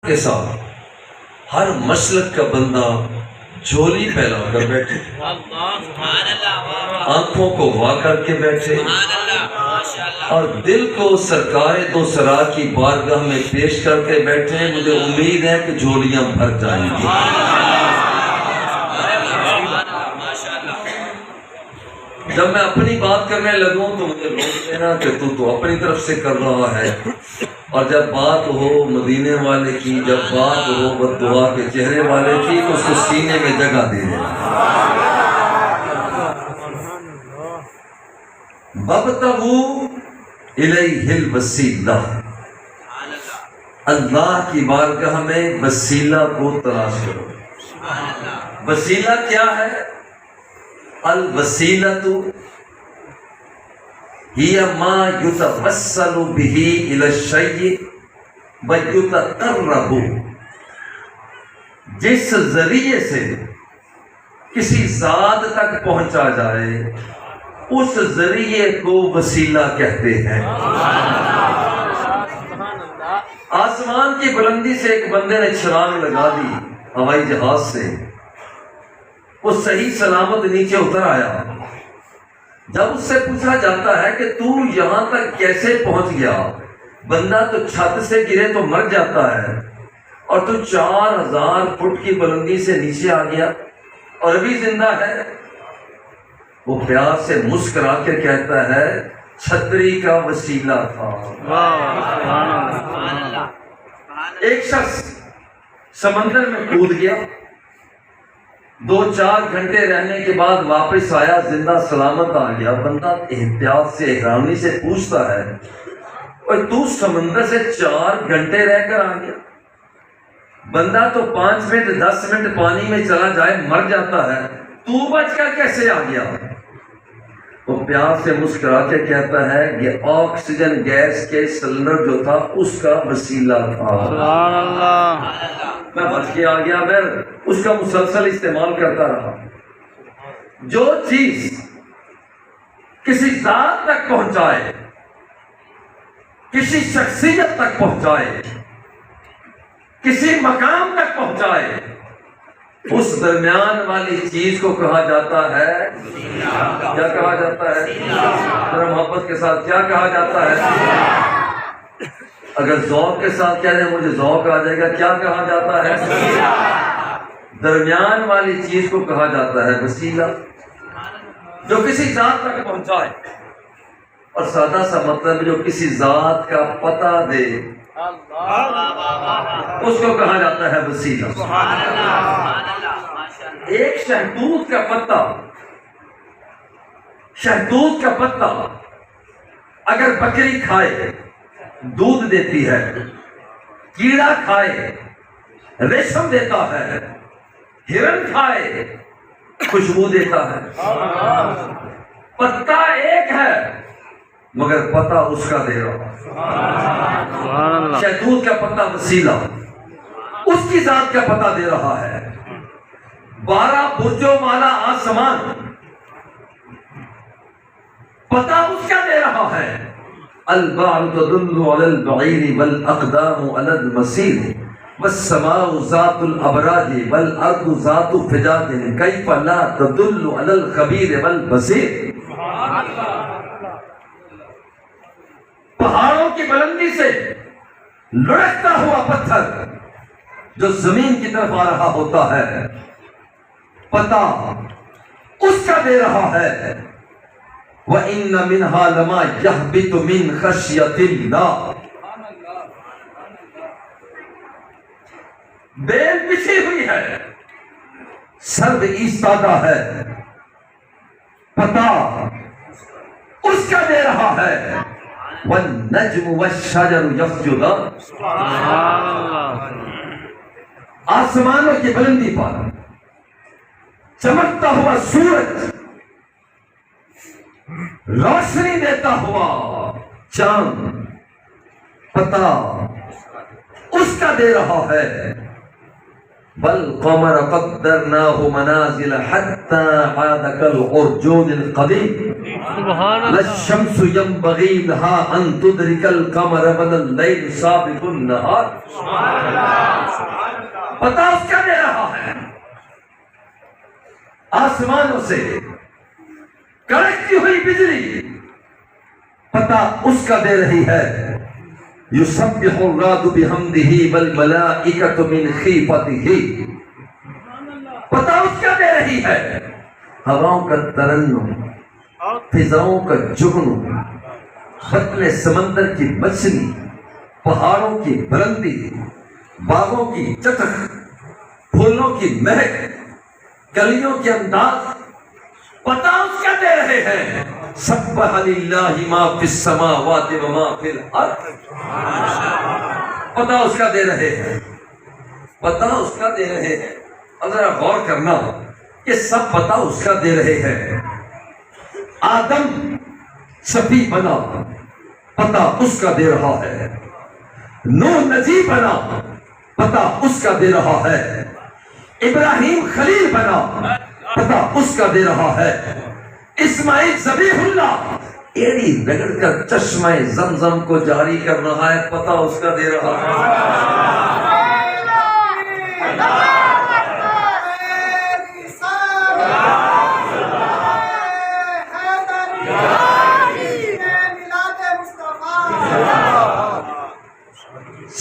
کے ساتھ ہر مسلک کا بندہ جھولی پھیلا کر بیٹھے، آنکھوں کو وا کر کے بیٹھے اور دل کو سرکار دو سرا کی بارگاہ میں پیش کر کے بیٹھے. مجھے امید ہے کہ جھولیاں بھر جائیں گی. جب میں اپنی بات کرنے لگوں تو مجھے روک دینا کہ تو اپنی طرف سے کر رہا ہے، اور جب بات ہو مدینے والے کی، جب بات ہو بد دعا کے چہرے والے کی، تو اس کو سینے میں جگہ دے دینا. وَابْتَغُوا إِلَيْهِ الْوَسِيلَةَ، اللہ کی بارگاہ میں وسیلہ کو تلاش کرو. وسیلہ کیا ہے؟ الوسیلۃ ہی ما یتوسل بہ الی الشیء ویتقرب، جس ذریعے سے کسی ذات تک پہنچا جائے اس ذریعے کو وسیلہ کہتے ہیں. آسمان کی بلندی سے ایک بندے نے چھلانگ لگا دی ہوائی جہاز سے، وہ صحیح سلامت نیچے اتر آیا. جب اس سے پوچھا جاتا ہے کہ تو یہاں تک کیسے پہنچ گیا، بندہ تو چھت سے گرے تو مر جاتا ہے اور تو 4000 فٹ کی بلندی سے نیچے آ گیا اور ابھی زندہ ہے. وہ پیار سے مسکرا کے کہتا ہے چھتری کا وسیلہ تھا. ایک شخص سمندر میں کود گیا، 2-4 گھنٹے رہنے کے بعد واپس آیا، زندہ سلامت آ گیا. بندہ احتیاط سے احترامی سے پوچھتا ہے اور تو سمندر سے 4 گھنٹے رہ کر آ گیا؟ بندہ تو 5 منٹ 10 منٹ پانی میں چلا جائے مر جاتا ہے، تو بچ کر کیسے آ گیا؟ وہ پیار سے مسکرا کے کہتا ہے یہ آکسیجن گیس کے سلنڈر جو تھا اس کا وسیلہ تھا. میں بچ کے آ گیا، میں اس کا مسلسل استعمال کرتا رہا. جو چیز کسی ذات تک پہنچائے، کسی شخصیت تک پہنچائے، کسی مقام تک پہنچائے، اس درمیان والی چیز کو کہا جاتا ہے، کیا کہا جاتا ہے؟ ذرا محبت کے ساتھ کیا کہا جاتا ہے؟ اگر ذوق کے ساتھ کہہ دیں مجھے ذوق آ جائے گا، کیا کہا جاتا ہے؟ درمیان والی چیز کو کہا جاتا ہے وسیلہ، جو کسی ذات تک پہنچائے. اور سادہ سا مطلب جو کسی ذات کا پتہ دے اس کو کہا جاتا ہے وسیلہ. ایک شہتوت کا پتا اگر بکری کھائے دودھ دیتی ہے، کیڑا کھائے ریشم دیتا ہے، ہرن کھائے خوشبو دیتا ہے. پتا ایک ہے مگر پتا اس کا دے رہا. شہتوت کا پتا وسیلہ، اس کی ذات کا پتا دے رہا ہے. 12 برجوں والا آسمان پتا اس کا دے رہا ہے. البعر تدل على البعير والاقدام على المسير والسماء ذات الابراج والارض ذات فجاج كيف لا تدل على الخبير والبصير. پہاڑوں کی بلندی سے لڑکتا ہوا پتھر جو زمین کی طرف آ رہا ہوتا ہے، پتا اس کا دے رہا ہے. وَإِنَّ مِنْهَا لَمَا يَهْبِطُ مِنْ خَشْيَةِ اللَّهِ، بیل بچھی ہوئی ہے، سرد ایستادہ ہے، پتا اس کا دے رہا ہے. وَالنَّجْمُ وَالشَّجَرُ يَسْجُدَانِ، آسمانوں کی بلندی پر چمکتا ہوا سورج، روشنی دیتا ہوا چاند، پتا اس کا دے رہا ہے. وَالْقَمَرَ قَدَّرْنَاهُ مَنَازِلَ حَتَّى عَادَ كَالْعُرْجُونِ الْقَدِيمِ لَا الشَّمْسُ يَنبَغِي لَهَا أَن تُدْرِكَ الْقَمَرَ وَلَا اللَّيْلُ سَابِقُ النَّهَارِ. پتا اس کا دے رہا ہے، آسمانوں سے کڑکتی ہوئی بجلی پتا اس کا دے رہی ہے، یسبح الرعد بحمدہ والملائکۃ من خیفتہ، پتا اس کا دے رہی ہے، ہواؤں کا ترنم، فضاؤں کا جگنو، بطن سمندر کی مچھلی، پہاڑوں کی بلندی، باغوں کی چٹک، پھولوں کی مہک، کلیوں کے انداز، پتا اس کا دے رہے ہیں۔ سبح للہ ما فی السماوات و ما فی الارض، پتا اس کا دے رہے ہیں، پتا اس کا دے رہے ہیں۔ اب ذرا غور کرنا، یہ سب پتا اس کا دے رہے ہیں۔ آدم شفیع بنا، پتا اس کا دے رہا ہے۔ نوح نجی بنا، پتا اس کا دے رہا ہے۔ ابراہیم خلیل بنا، پتا اس کا دے رہا ہے۔ اسماعیل ذبیح اللہ ایڑی رگڑ کر چشمہ زمزم کو جاری کر رہا ہے، پتا اس کا دے رہا ہے۔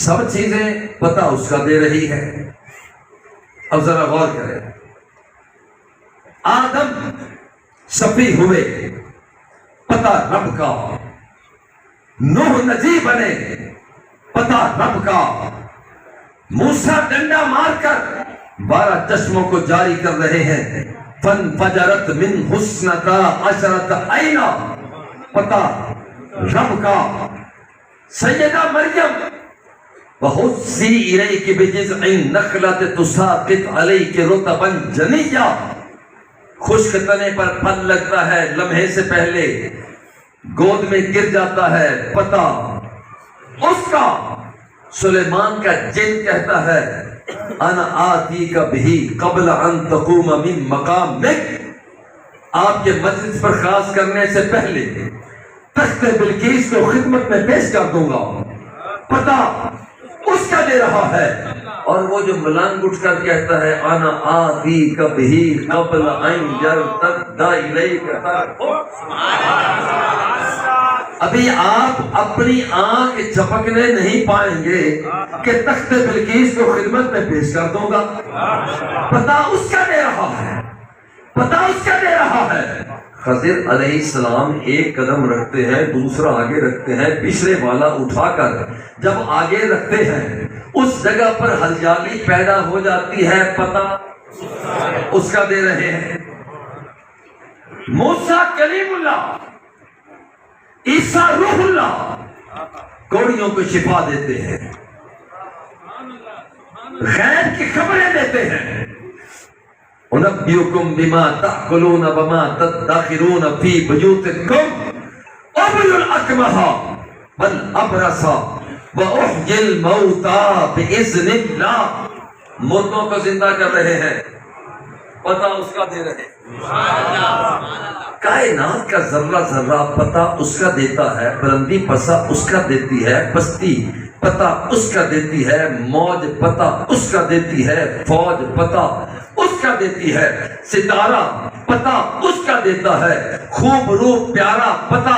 سب چیزیں پتا اس کا دے رہی ہے۔ اب ذرا غور کریں، آدم شفیع ہوئے، پتا رب کا۔ نوح نجی بنے، پتا رب کا۔ موسیٰ ڈنڈا مار کر 12 چشموں کو جاری کر رہے ہیں۔ فانفجرت من حسنتا عشرت عینا، پتا رب کا۔ سیدہ مریم وَحُسِّي إِلَيْكِ بِجِذْعِ النَّخْلَةِ تُسَاقِطْ عَلَيْكِ رُطَبًا جَنِيًّا، خشک تنے پر پھل لگتا ہے، لمحے سے پہلے گود میں گر جاتا ہے، پتا اس کا۔ سلیمان کا جن کہتا ہے انا آتیک بہ قبل ان تقوم من مقامک، آپ کے مجلس پر خاص کرنے سے پہلے تخت بلقیس کو خدمت میں پیش کر دوں گا، پتا اس کا دے رہا ہے۔ اور وہ جو ملنگ اٹھ کر کہتا ہے انا آتیک بہ قبل ان یرتد الیک طرفک، ابھی آپ اپنی آنکھ جھپکنے نہیں پائیں گے کہ تخت بلقیس کو خدمت میں پیش کر دوں گا، پتا اس کا دے رہا ہے، پتا اس کا دے رہا ہے۔ خضر علیہ السلام ایک قدم رکھتے ہیں، دوسرا آگے رکھتے ہیں، پچھلے والا اٹھا کر جب آگے رکھتے ہیں اس جگہ پر ہریالی پیدا ہو جاتی ہے، پتا اس کا دے رہے ہیں۔ موسیٰ کلیم اللہ، عیسیٰ روح اللہ کوڑیوں کو شفا دیتے ہیں، غیب کی خبریں دیتے ہیں۔ اُنَبِّئُكُم بِمَا تَأْكُلُونَ وَمَا تَدَّخِرُونَ فِي بُيُوتِكُمْ أُبْرِئُ الْأَكْمَحَ وَالْأَبْرَصَ وَأُحْيِي الْمَوْتَىٰ بِإِذْنِ اللَّهِ، مردوں کو زندہ کر رہے ہیں، پتا اس کا دے رہے ہیں۔ کائنات کا ذرہ ذرہ پتا اس کا دیتا ہے، بلندی پسا اس کا دیتی ہے، پستی پتا اس کا دیتی ہے، موج پتا اس کا دیتی ہے، فوج پتا اس کا دیتی ہے، ستارہ پتا اس کا دیتا ہے، خوب روح پیارا پتا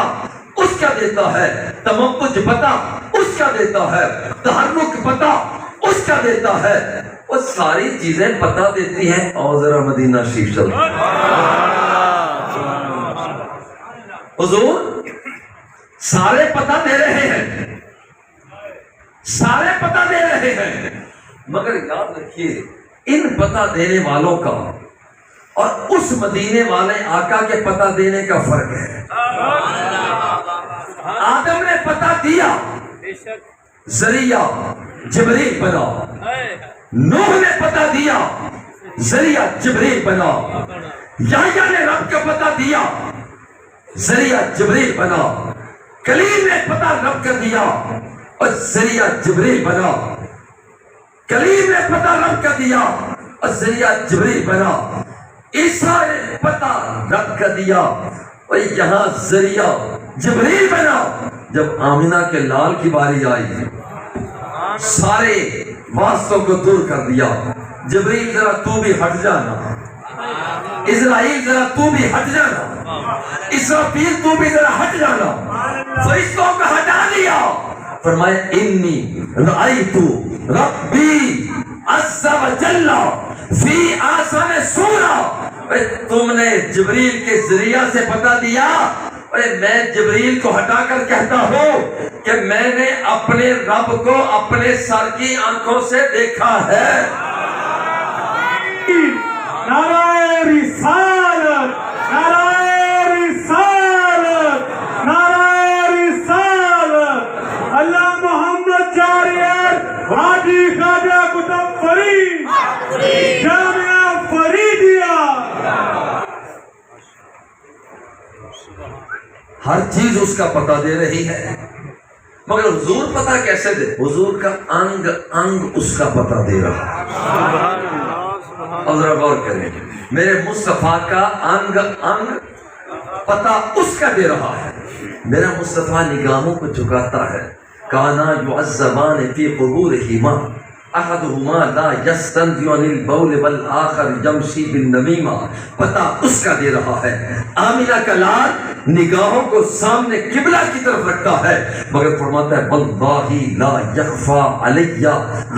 اس کا دیتا ہے، تمکج پتا اس کا دیتا ہے، تحرک پتا اس کا دیتا ہے، وہ ساری چیزیں پتا دیتی ہیں۔ اور ذرا مدینہ شریف چلو، حضور سارے پتا دے رہے ہیں، سارے پتا دے رہے ہیں، مگر یاد رکھیے ان پتا دینے والوں کا اور اس مدینے والے آقا کے پتا دینے کا فرق ہے۔ آدم نے پتا دیا، ذریعہ جبریل بنا۔ نوح نے پتا دیا، ذریعہ جبریل بنا۔ یحییٰ نے رب کا پتا دیا، ذریعہ جبریل بنا۔ کلیم نے پتا رب کا دیا اور ذریعہ جبریل بنا۔ کلیم نے پتا رب کا دیا اور ذریعہ جبریل بنا۔ عیسیٰ نے پتا رب کا دیا اور یہاں ذریعہ جبریل بنا۔ جب آمنہ کے لال کی باری آئی، سارے واسطوں کو دور کر دیا. جبریل ذرا تو بھی ہٹ جانا, اسرائیل ذرا تو بھی ہٹ جانا, اسرافیل تو بھی ذرا ہٹ جانا. فرشتوں کو ہٹا دیا. فرمایا انی رأیت ربی عز و جل فی آسان سورہ. تم نے جبریل کے ذریعہ سے بتا دیا. میں جبریل کو ہٹا کر کہتا ہوں کہ میں نے اپنے رب کو اپنے سر کی آنکھوں سے دیکھا ہے. نعرہ رسالت, نعرہ رسالت, نعرہ رسالت. اللہ محمد جاریت حاجی خواجہ قطب فرید جامعہ فریدیہ. ہر چیز اس کا پتہ دے رہی ہے, مگر حضور پتہ کیسے دے؟ حضور کا انگ انگ اس کا پتہ دے رہا ہے. اور ذرا غور کریں, میرے مصطفیٰ کا انگ انگ پتہ اس کا دے رہا ہے. میرا مصطفیٰ نگاہوں کو جھکاتا ہے. کانا یعذبان فی قبورہما احدہما لا یستنزی عن البول والآخر یمشی بالنمیمہ. پتہ اس کا دے رہا ہے. آمنہ کا لال نگاہوں کو سامنے قبلہ کی طرف رکھتا ہے, مگر فرماتا ہے واللہ لا یخفی علی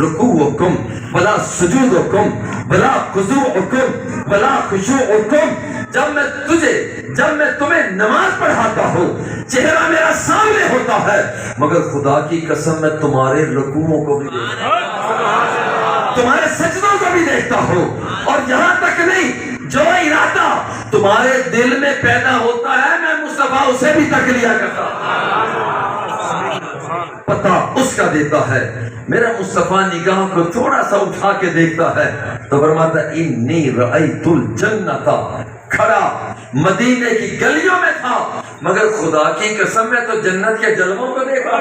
رکوعکم ولا سجودکم ولا خضوعکم ولا خشوعکم. جب میں تمہیں نماز پڑھاتا ہوں چہرہ میرا سامنے ہوتا ہے, مگر خدا کی قسم میں تمہارے رکوعوں کو بھی دیکھتا ہوں, تمہارے سجدوں کو بھی دیکھتا ہوں. اور یہاں تک نہیں, جو ارادہ تمہارے دل میں پیدا ہوتا ہے میں مصطفیٰ اسے بھی تک لیا کرتا ہوں. پتہ اس کا دیتا ہے. میرا مصطفیٰ نگاہ کو تھوڑا سا اٹھا کے دیکھتا ہے تو فرماتا ہے انی رأیت الجنت. کھڑا مدینے کی گلیوں میں تھا, مگر خدا کی قسم میں تو جنت کے جلووں کو دیکھا.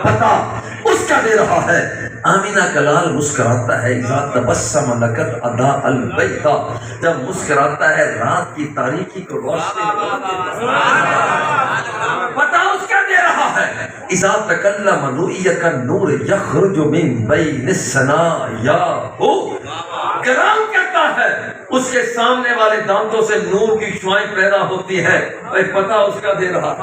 پتہ اس کا دے رہا ہے. آمینہ کا لال مسکراتا ہے اذا تبسم لقد اضاء البیت. جب مسکراتا ہے رات کی تاریکی کو روشنی پتہ اس کا دے رہا ہے. اذا تکلم رؤیک النور یخرج من بین الثنایا. کلام کرتا ہے, اس کے سامنے والے دانتوں سے نور کی شعائیں پیدا ہوتی ہیں. پتہ اس کا دے رہا ہے.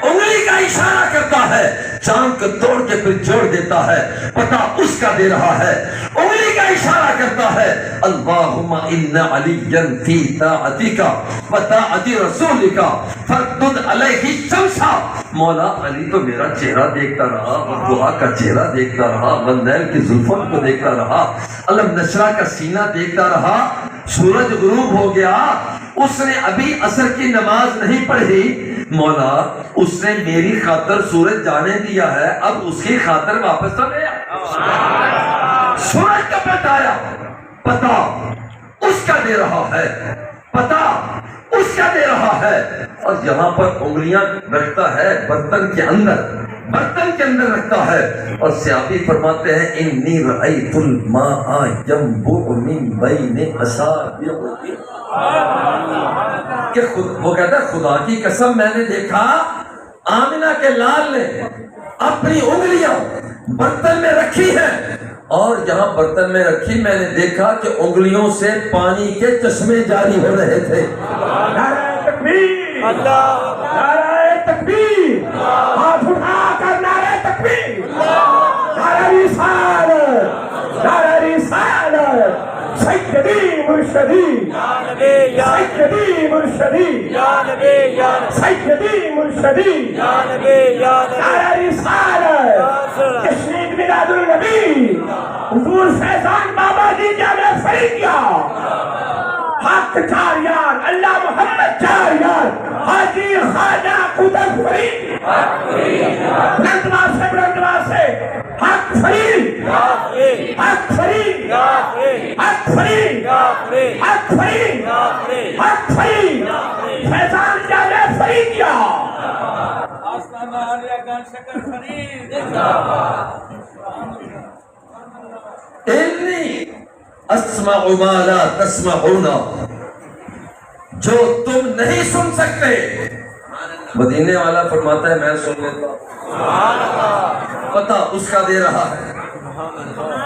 انگلی کا اشارہ کرتا ہے, چاند کو توڑ کے پھر جوڑ دیتا ہے. پتہ اس کا دے رہا ہے. انگلی کا اشارہ کرتا ہے اللہم ان علیا فی طاعتک و طاعت رسولک فردد علیہ الشمس. مولا علی تو میرا چہرہ دیکھتا رہا, دعا کا چہرہ دیکھتا رہا, واللیل کی زلفوں کو دیکھتا رہا, علم نشرہ کا سینہ دیکھتا رہا. سورج غروب ہو گیا, اس نے ابھی عصر کی نماز نہیں پڑھی. مولا اس نے میری خاطر سورج جانے دیا ہے, اب اس کی خاطر واپس تو لے آ. سورج کا بتایا. پتہ اس کا دے رہا ہے. پتہ اس کا دے رہا ہے. اور یہاں پر انگلیاں رکھتا ہے برتن کے اندر, برتن کے اندر رکھتا ہے. اور سیابی فرماتے ہیں انی رأیت الماء ينبع من بین اصابعہ. کہ وہ کہتا ہے خدا کی قسم میں نے دیکھا آمنہ کے لال نے اپنی انگلیاں برتن میں رکھی ہیں, اور جہاں برتن میں رکھی میں نے دیکھا کہ انگلیوں سے پانی کے چشمے جاری ہو رہے تھے. نعرہ تکبیر, اللہ, نعرہ تکبیر, ہاتھ اٹھا کر نعرہ تکبیر, نعرہ رسالت, نعرہ رسالت. سیدی مرشدی, سیدی مرشدی, سیدی مرشدی, نعرہ رسالت. جشن میلاد النبی حضور فیضان بابا جی جامعہ فریدیہ. حق چاریان, اللہ محمد چاریان, حاجی خواجہ قطب فرید. بلندوا سے حق فرید, حق فرید, حق فرید, حق فرید, حق فرید. فیضان جامعہ فریدیہ. آستانہ عالیہ گنج شکر فرید. انی اسمع ما لا تسمعون. جو تم نہیں سن سکتے مدینے والا فرماتا ہے میں سن لیتا ہوں، پتہ اس کا دے رہا ہے،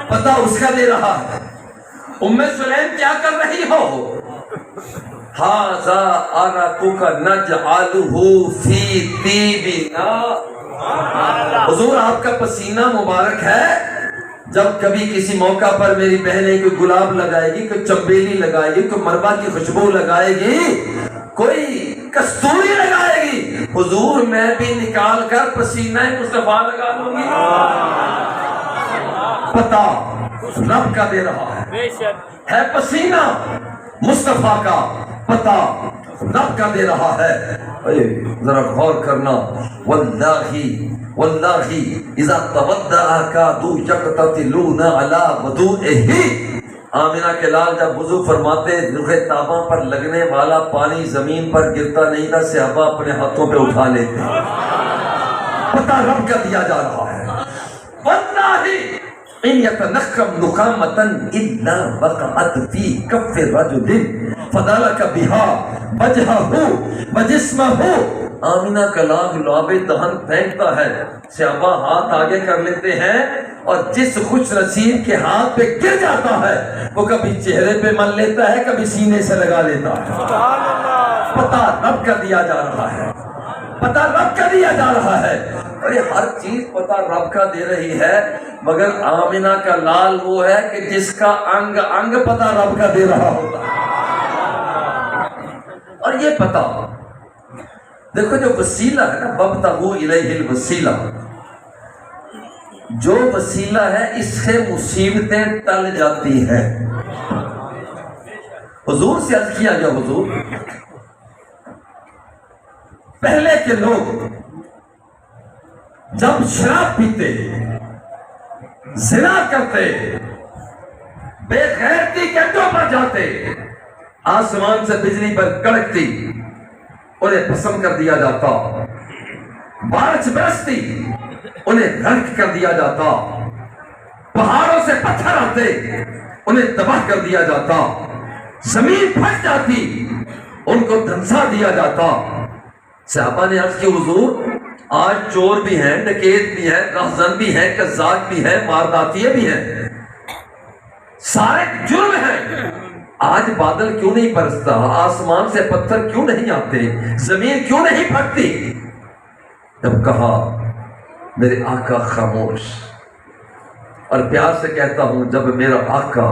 پتہ اس کا دے رہا ہے۔ ام سلیم کیا کر رہی ہو؟ ھذا عرقک نجعلہ فی طیبنا، حضور آپ کا پسینہ مبارک ہے، جب کبھی کسی موقع پر میری بہنیں کوئی گلاب لگائے گی، کوئی چمیلی لگائے گی، کوئی مربع کی خوشبو لگائے گی، کوئی کستوری لگائے گی، حضور میں بھی نکال کر پسینہ مصطفیٰ لگا لوں گی۔ پتہ رب کا دے رہا ہے پسینہ مصطفیٰ کا، پتہ رب کا دے رہا ہے۔ ذرا غور کرنا، واللہ اذا تودع کادوا یقتتلون علی وضوئہ، آمنہ کے لال جب وضو فرماتے رخ تاباں پر لگنے والا پانی زمین پر گرتا نہیں تھا، صحابہ اپنے ہاتھوں پہ اٹھا لیتے۔ پتہ رب کا دیا جا رہا ہے۔ واللہ ان یتنخم نخامۃ الا وقعت فی کف رجل فدلک بها وجهه وجسمه، آمنہ کا لاغ لعاب دہن پھینکتا ہے، صحابہ ہاتھ آگے کر لیتے ہیں اور جس خوش نصیب کے ہاتھ پہ گر جاتا ہے وہ کبھی چہرے پہ مل لیتا ہے، کبھی سینے سے لگا لیتا ہے۔ پتہ رب کا دیا جا رہا ہے، پتہ رب کا دیا جا رہا ہے، اور یہ ہر چیز پتہ رب کا دے رہی ہے، مگر آمنہ کا لال وہ ہے کہ جس کا انگ انگ پتہ رب کا دے رہا ہوتا ہے۔ اور یہ پتہ دیکھو جو وسیلہ ہے نا، وابتغوا الیہ الوسیلہ، جو وسیلہ ہے اس سے مصیبتیں ٹل جاتی ہیں۔ حضور سے عرض کیا گیا، حضور پہلے کے لوگ جب شراب پیتے، زنا کرتے، بے غیرتی کے اڈوں پر جاتے، آسمان سے بجلی پر کڑکتی، انہیں پسند کر دیا جاتا، بارش برستی، انہیں غرق کر دیا جاتا، پہاڑوں سے پتھر آتے، انہیں تباہ کر دیا جاتا، زمین پھٹ جاتی، ان کو دھنسا دیا جاتا۔ صحابہ نے عرض کی حضور آج چور بھی ہیں، ڈکیت بھی ہیں، رہزن بھی ہیں، قذاب بھی ہیں، وارداتیے بھی ہیں، سارے جرم ہیں، آج بادل کیوں نہیں برستا، آسمان سے پتھر کیوں نہیں آتے، زمین کیوں نہیں پھٹتی؟ جب کہا میرے آقا خاموش، اور پیار سے کہتا ہوں جب میرا آقا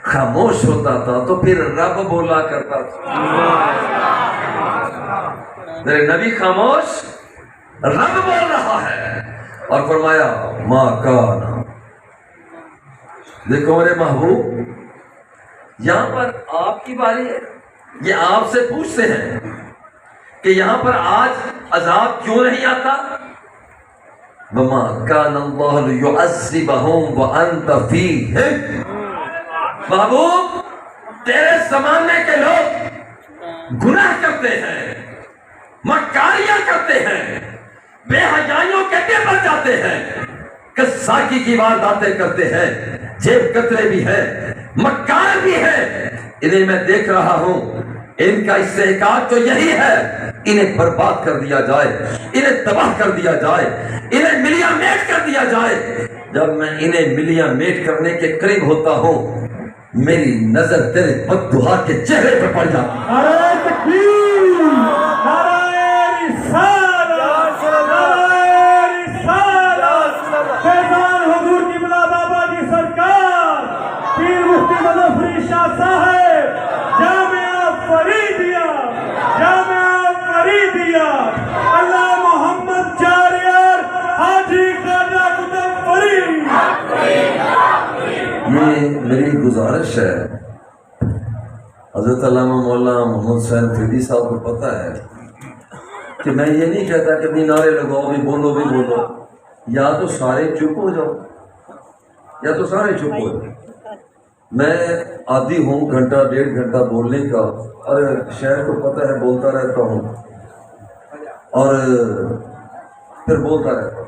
خاموش ہوتا تھا تو پھر رب بولا کرتا تھا۔ میرے نبی خاموش، رب بول رہا ہے، اور فرمایا ما کانا۔ دیکھو میرے محبوب، یہاں پر آپ کی باری ہے، یہ آپ سے پوچھتے ہیں کہ یہاں پر آج عذاب کیوں نہیں آتا؟ وما کان اللہ لیعذبہم وانت فیہم۔ محبوب تیرے زمانے کے لوگ گناہ کرتے ہیں، مکاریاں کرتے ہیں، بے حیائیوں کے دل پر جاتے ہیں، قذاقی کی وارداتیں کرتے ہیں، جیب کترے بھی ہیں، مکار بھی ہیں، انہیں میں دیکھ رہا ہوں، ان کا استحقاق تو یہی ہے، انہیں برباد کر دیا جائے، انہیں تباہ کر دیا جائے، انہیں ملیاں میٹ کر دیا جائے۔ جب میں انہیں ملیاں میٹ کرنے کے قریب ہوتا ہوں میری نظر تیرے بددعا کے چہرے پہ پڑ جاتی۔ نعرہ تکبیر، نعرہ رسالت، نعرہ رسالت، فیضان حضور قبلہ بابا کی سرکار، پیر مفتی مظفر شاہ صاحب، جامعہ فریدیہ، جامعہ فریدیہ، اللہ محمد جاریار حاجی خواجہ قطب فرید۔ یہ میری گزارش ہے، حضرت علامہ مولانا محمد حسین فریدی صاحب کو پتہ ہے کہ میں یہ نہیں کہتا کہ بھی نعرے لگاؤ، بھی بولو، بھی بولو، یا تو سارے چپ ہو جاؤ یا تو سارے چپ ہو جاؤ۔ میں عادی ہوں گھنٹہ ڈیڑھ گھنٹہ بولنے کا، اور شہر کو پتہ ہے بولتا رہتا ہوں اور پھر بولتا رہتا ہوں۔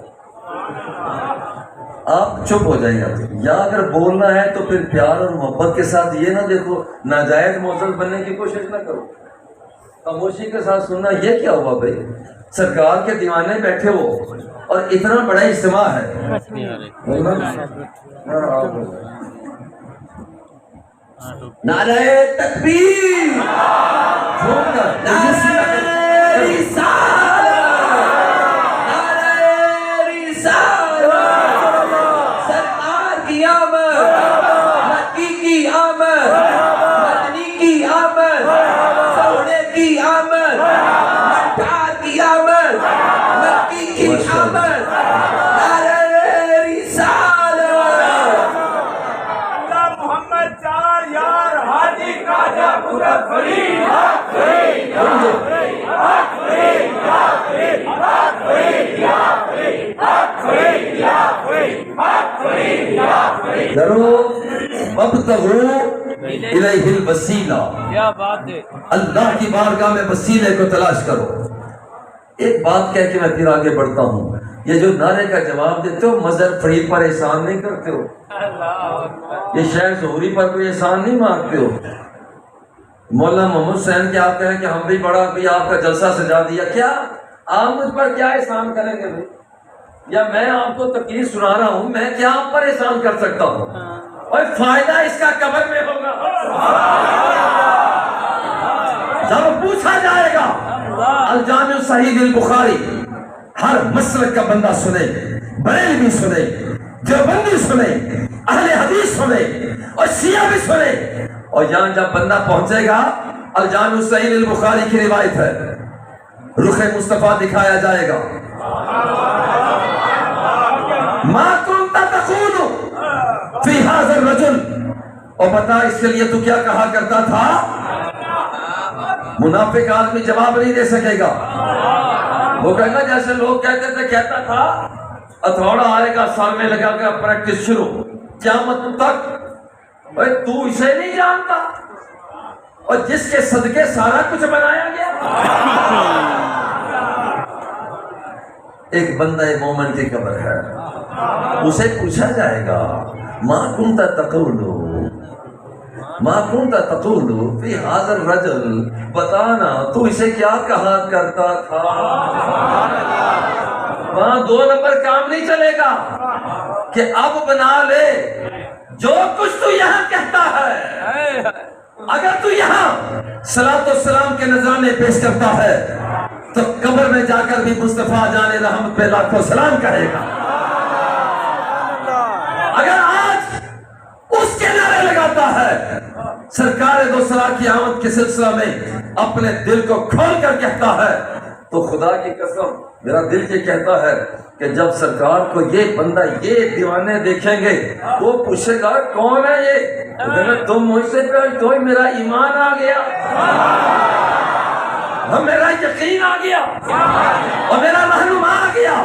آپ چپ ہو جائیں یا اگر بولنا ہے تو پھر پیار اور محبت کے ساتھ، یہ نہ دیکھو ناجائز معزز بننے کی کوشش نہ کرو، خاموشی کے ساتھ سننا یہ کیا ہوا بھائی؟ سرکار کے دیوانے بیٹھے ہو اور اتنا بڑا اجتماع ہے. نعرہ تکبیر، نعرہ رسالت، نعرہ رسالت، سرکار کی آمد، مکی کی آمد، مدنی کی آمد، سونے کی آمد، مٹھار کی آمد، مکی کی آمد، نعرہ رسالت. محمد چار یار حاجی خواجہ پورا فرید، حق فرید، حق فرید، حق فرید، حق فرید، حق فرید، حق فرید، حق فرید، حق فرید، حق فرید، حق فرید. ذرو وابتغوا الیہ الوسیلہ، کیا بات ہے. اللہ کی بارگاہ میں وسیلے کو تلاش کرو. ایک بات کہہ کے میں پھر آگے بڑھتا ہوں. یہ جو نعرے کا جواب دیتے ہو مظہر فرید پر احسان نہیں کرتے ہو، یہ شیخ ظہوری پر کوئی احسان نہیں مانگتے ہو. مولانا محمد حسین کے آپ کہیں کہ ہم بھی بڑا بھی آپ کا جلسہ سجا دیا، کیا آپ مجھ پر کیا احسان کریں گے بھائی؟ یا میں آپ کو تقریر سنا رہا ہوں، میں کیا آپ پر احسان کر سکتا ہوں؟ اور فائدہ اس کا قبر میں ہوگا جب پوچھا جائے گا. الجامع صحیح البخاری ہر مسلک کا بندہ سنے، بریلوی سنے، دیوبندی سنے، اہل حدیث سنے اور شیعہ بھی سنے. اور یہاں جب بندہ پہنچے گا الجامع صحیح البخاری کی روایت ہے، رخ مصطفیٰ دکھایا جائے گا. ما کنت تقول فی ھذا الرجل، اور بتا اس کے لیے تو کیا کہا کرتا تھا. منافق آدمی جواب نہیں دے سکے گا. وہ کہے گا جیسے لوگ کہتے تھے، کہتا تھا ہتھوڑا آئے گا سر میں لگا کے پریکٹس شروع قیامت تک. بھائی تو اسے نہیں جانتا، اور جس کے صدقے سارا کچھ بنایا گیا. ایک بندہ مومن کی قبر ہے، اسے پوچھا جائے گا ما کنت تقول، ما کنت تقول فی ھذا الرجل، بتانا تو اسے کیا کہا کرتا تھا. وہاں 2 نمبر کام نہیں چلے گا کہ اب بنا لے جو کچھ تو یہاں کہتا ہے. اگر تو یہاں صلاۃ و سلام کے نذرانے پیش کرتا ہے تو قبر میں جا کر بھی مصطفیٰ جان رحمت پہ لاکھوں سلام کہے گا. اگر آج اس کے نعرے لگاتا ہے، سرکار دو سرا کی آمد کے سلسلہ میں اپنے دل کو کھول کر کہتا ہے، تو خدا کی قسم میرا دل یہ کہتا ہے کہ جب سرکار کو یہ بندہ یہ دیوانے دیکھیں گے وہ پوچھے گا کون ہے یہ؟ تم مجھ سے تو میرا ایمان آ گیا، اور میرا یقین آ گیا، اور میرا رہنما آ گیا،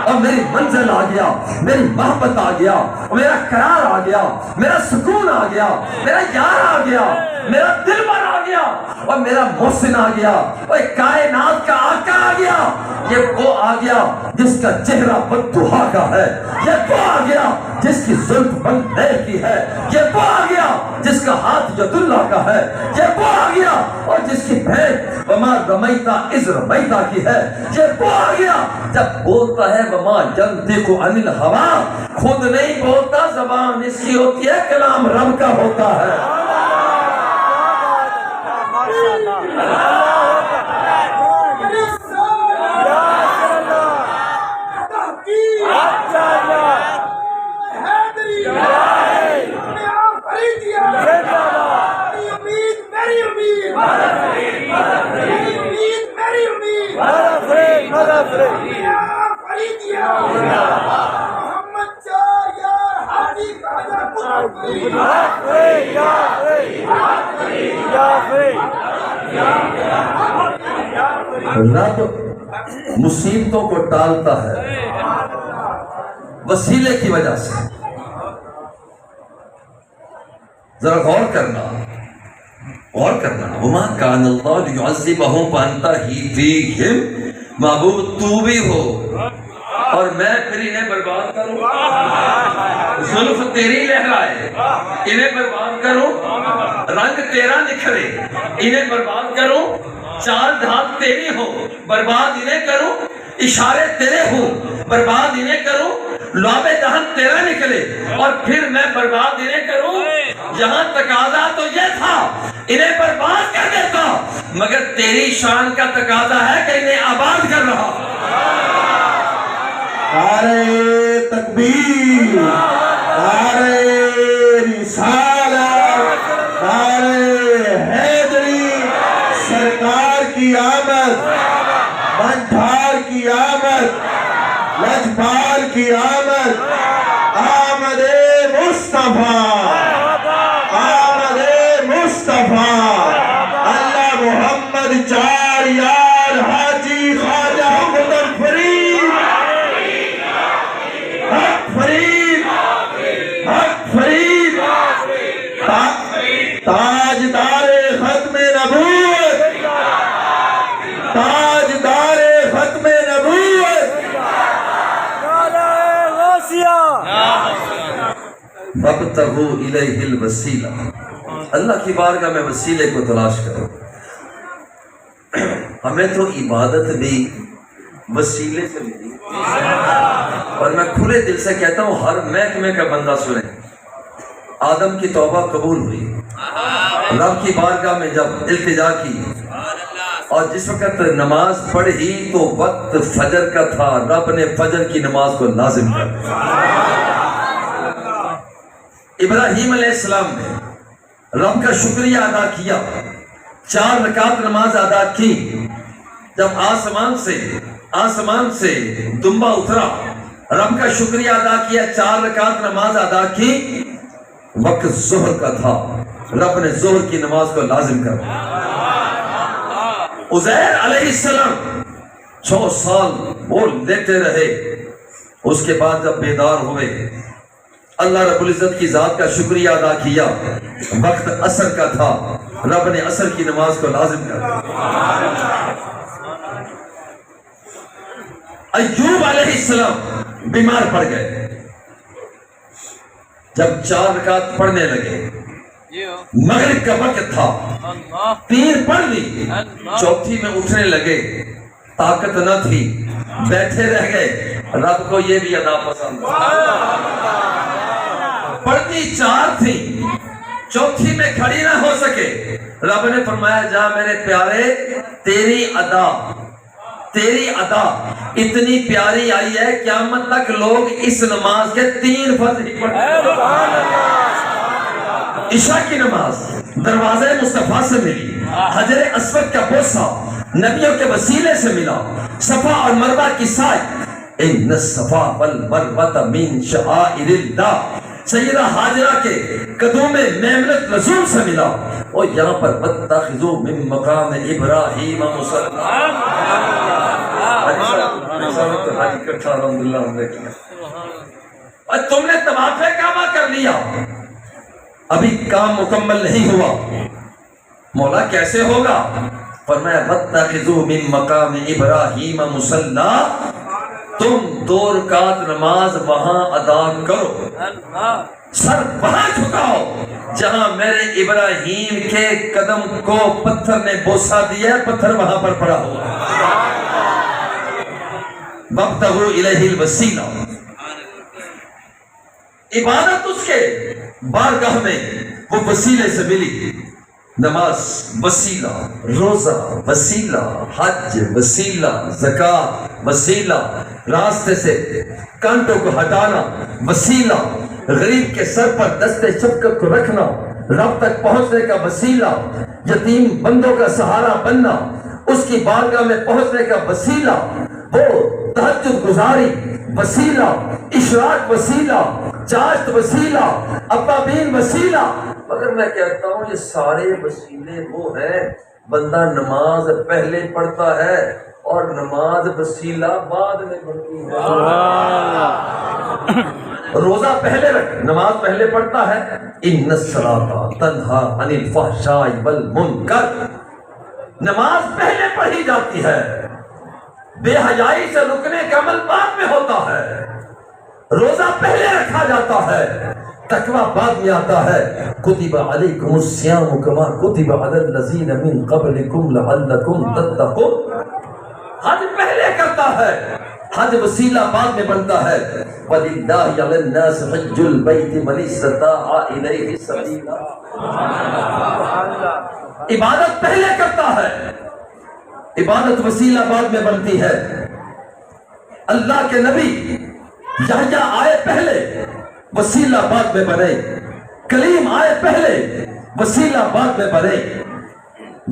اور میری منزل آ گیا، میری محبت آ گیا، اور میرا قرار آ گیا، میرا سکون آ گیا، میرا یار آ گیا، میرا دلبر آ گیا، اور میرا محسن آ گیا، اور کائنات کا آقا آ گیا. یہ وہ آ گیا جس کا چہرہ بددعا کا ہے، یہ وہ آ گیا جس کی زلف بند نیل کی ہے، یہ وہ آ گیا جس کا ہاتھ ید اللہ کا ہے، یہ وہ آ گیا اور جس کی بھیٹ وما رمیتا اذ رمیتا کی ہے، یہ وہ آ گیا جب بولتا ہے وما ینطق عن الہویٰ، خود نہیں بولتا، زبان اس کی ہوتی ہے، کلام رب کا ہوتا ہے. رب مصیبتوں کو ٹالتا ہے وسیلے کی وجہ سے. ذرا غور کرنا وما کان اللہ لیعذبہم وانت ہی فیہم، معبود تو بھی ہو اور میں پھر انہیں برباد کروں، زلف تیری لہرائے انہیں برباد کروں، رنگ تیرا نکھرے انہیں برباد کروں، چال ڈھال تیری ہو برباد انہیں کروں، اشارے تیرے ہوں برباد انہیں کروں، لعاب دہن تیرا نکلے اور پھر میں برباد انہیں کروں۔ یہاں تقاضا تو یہ تھا انہیں برباد کر دیتا، مگر تیری شان کا تقاضا ہے کہ انہیں آباد کر رہا۔ نعرہ تکبیر، نعرہ رسالت، نعرہ حیدری، سرکار کی آمد، منڈھار کی آمد، لجپال کی آمد، آمد مصطفیٰ، آمد مصطفیٰ، اللہ محمد چار یار حاجی خواجہ قطب فرید، حق فرید، حق فرید، تاجدار ختم نبوت، تاجدار ختم نبوت، وَابْتَغُوا إِلَيْهِ الْوَسِيلَةَ، اللہ کی بارگاہ میں وسیلے کو تلاش کرو۔ ہمیں تو عبادت بھی وسیلے سے ملی، اور میں کھلے دل سے کہتا ہوں ہر محکمے کا بندہ سنے، آدم کی توبہ قبول ہوئی، رب کی بارگاہ میں جب التجا کی اور جس وقت نماز پڑھی تو وقت فجر کا تھا، رب نے فجر کی نماز کو لازم کر دیا۔ ابراہیم علیہ السلام نے رب کا شکریہ ادا کیا، 4 رکعت نماز ادا کی، جب آسمان سے دمبا اترا، رب کا شکریہ ادا کیا، 4 رکعت نماز ادا کی، وقت ظہر کا تھا، رب نے ظہر کی نماز کو لازم کر دیا۔ عزیر علیہ السلام 6 سال وہ لیتے رہے، اس کے بعد جب بیدار ہوئے اللہ رب العزت کی ذات کا شکریہ ادا کیا، وقت عصر کا تھا، رب نے عصر کی نماز کو لازم کر دیا۔ ایوب علیہ السلام بیمار پڑ گئے، جب 4 رکعت پڑھنے لگے، مغرب کا وقت تھا، 3 پڑھ لی، 4تھی میں اٹھنے لگے، طاقت نہ تھی، بیٹھے رہ گئے، رب کو یہ بھی ادا پسند پڑھتی 4 تھی، 4تھی میں کھڑی نہ ہو سکے، رب نے فرمایا جا میرے پیارے، تیری ادا اتنی پیاری آئی ہے قیامت تک لوگ اس نماز کے 3 فرض ہی پڑھتے ہیں۔ عشاء کی نماز دروازے مصطفیٰ سے ملی، حجر اسود کا بوسہ نبیوں کے وسیلے سے ملا، صفا اور مروہ کی سائے، ان الصفا والمروہ من شعائر اللہ، سیدہ حاجرہ کے قدوم میمنت رسول سے ملا، اور یہاں پر واتخذوا من مقام ابراہیم مصلی۔ اور تم نے طواف کعبہ کر لیا، ابھی کام مکمل نہیں ہوا، مولا کیسے ہوگا؟ فرمایا واتخذوا من مقام ابراہیم مصلی، تم 2 رکعت نماز وہاں ادا کرو، سر وہاں جھکاؤ جہاں میرے ابراہیم کے قدم کو پتھر نے بوسہ دیا، پتھر وہاں پر پڑا ہوا۔ وابتغوا الیہ الوسیلہ، عبادت اس کے بارگاہ میں وہ وسیلے سے ملی، نماز وسیلہ، روزہ وسیلہ، حج وسیلہ، زکوٰۃ وسیلہ، راستے سے کانٹوں کو ہٹانا وسیلہ، غریب کے سر پر دست شفقت کو رکھنا رب تک پہنچنے کا وسیلہ، یتیم بندوں کا سہارا بننا اس کی بارگاہ میں پہنچنے کا وسیلہ، وہ تہجد گزاری وسیلہ، اشراق وسیلہ، چاشت وسیلہ، ابابین وسیلہ۔ مگر میں کہتا ہوں یہ سارے وسیلے وہ ہیں، بندہ نماز پہلے پڑھتا ہے اور نماز وسیلہ بعد میں پڑھتی ہے۔ روزہ پہلے رکھ، نماز پہلے پڑھتا ہے، ان الصلاۃ تنہی عن الفحشاء والمنکر، نماز پہلے پڑھی جاتی ہے، بے حیائی سے رکنے کا عمل بعد میں ہوتا ہے۔ روزہ پہلے رکھا جاتا ہے، تقویٰ بعد میں آتا ہے۔ کتب علیکم الصیام کما کتب علی الذین من قبلکم لعلکم تتقون۔ حج پہلے کرتا ہے، حج وسیلہ بعد میں بنتا ہے۔ وَلِلَّهِ عَلَى النَّاسِ حِجُّ الْبَيْتِ مَنِ اسْتَطَاعَ إِلَيْهِ سَبِيلًا۔ عبادت پہلے کرتا ہے، عبادت وسیلہ بعد میں بنتی ہے۔ اللہ کے نبی یحییٰ آئے پہلے، وسیلہ بعد میں بنے۔ کلیم آئے پہلے، وسیلہ بعد میں بنے۔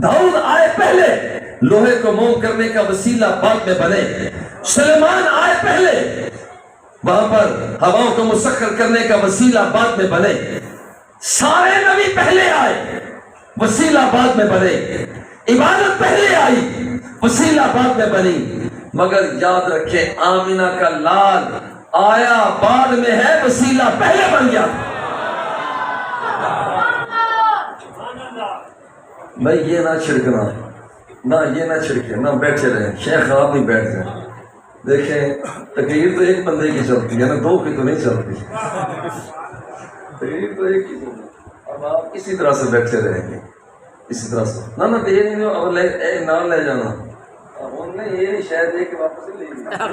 داؤد آئے پہلے، لوہے کو موم کرنے کا وسیلہ بعد میں بنے۔ سلیمان آئے پہلے، وہاں پر ہواؤں کو مسخر کرنے کا وسیلہ بعد میں بنے۔ سارے نبی پہلے آئے، وسیلہ بعد میں بنے۔ عبادت پہلے آئی، وسیلہ بعد میں بنی۔ مگر یاد رکھیں، آمینہ کا لال آیا بعد میں ہے، وسیلہ پہلے بن گیا۔ بھائی یہ نہ چھڑکنا، نہ یہ نہ چھڑکے، نہ بیٹھے رہیں۔ شیخ آپ بھی بیٹھ جائیں۔ دیکھیں تقریر تو ایک بندے کی چلتی ہے نا، دو کی تو نہیں چلتی۔ تقریر تو ایک کی چلتی ہے۔ اب آپ اسی طرح سے بیٹھے رہیں گے، اسی طرح سے۔ نہ دے نہیں اب نہ لے جانا، نہیں یہ نہیں شاید یہ کہ واپس لے جانا،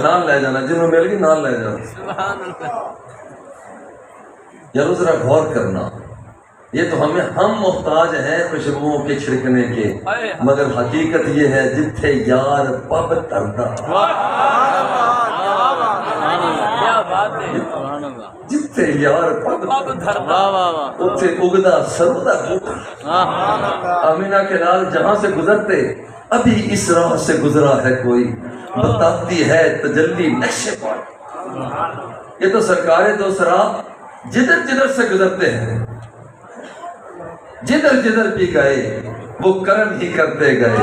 نہ لے جانا، جنہوں مل گئی نہ لے جانا۔ یار ذرا غور کرنا، یہ تو ہم محتاج ہیں خوشبوؤں کے چھڑکنے کے، مگر حقیقت یہ ہے جتھے یار پب تردا، جتھے یار پب تردا اتھے اگدا سرو دا بوٹا۔ آمینہ کے لال جہاں سے گزرتے، ابھی اس راہ سے گزرا ہے کوئی، بتاتی ہے تجلی نقش پا۔ یہ تو سرکار دو سرا جدھر جدھر سے گزرتے ہیں، جدھر جدھر بھی گئے وہ کرم ہی کرتے گئے۔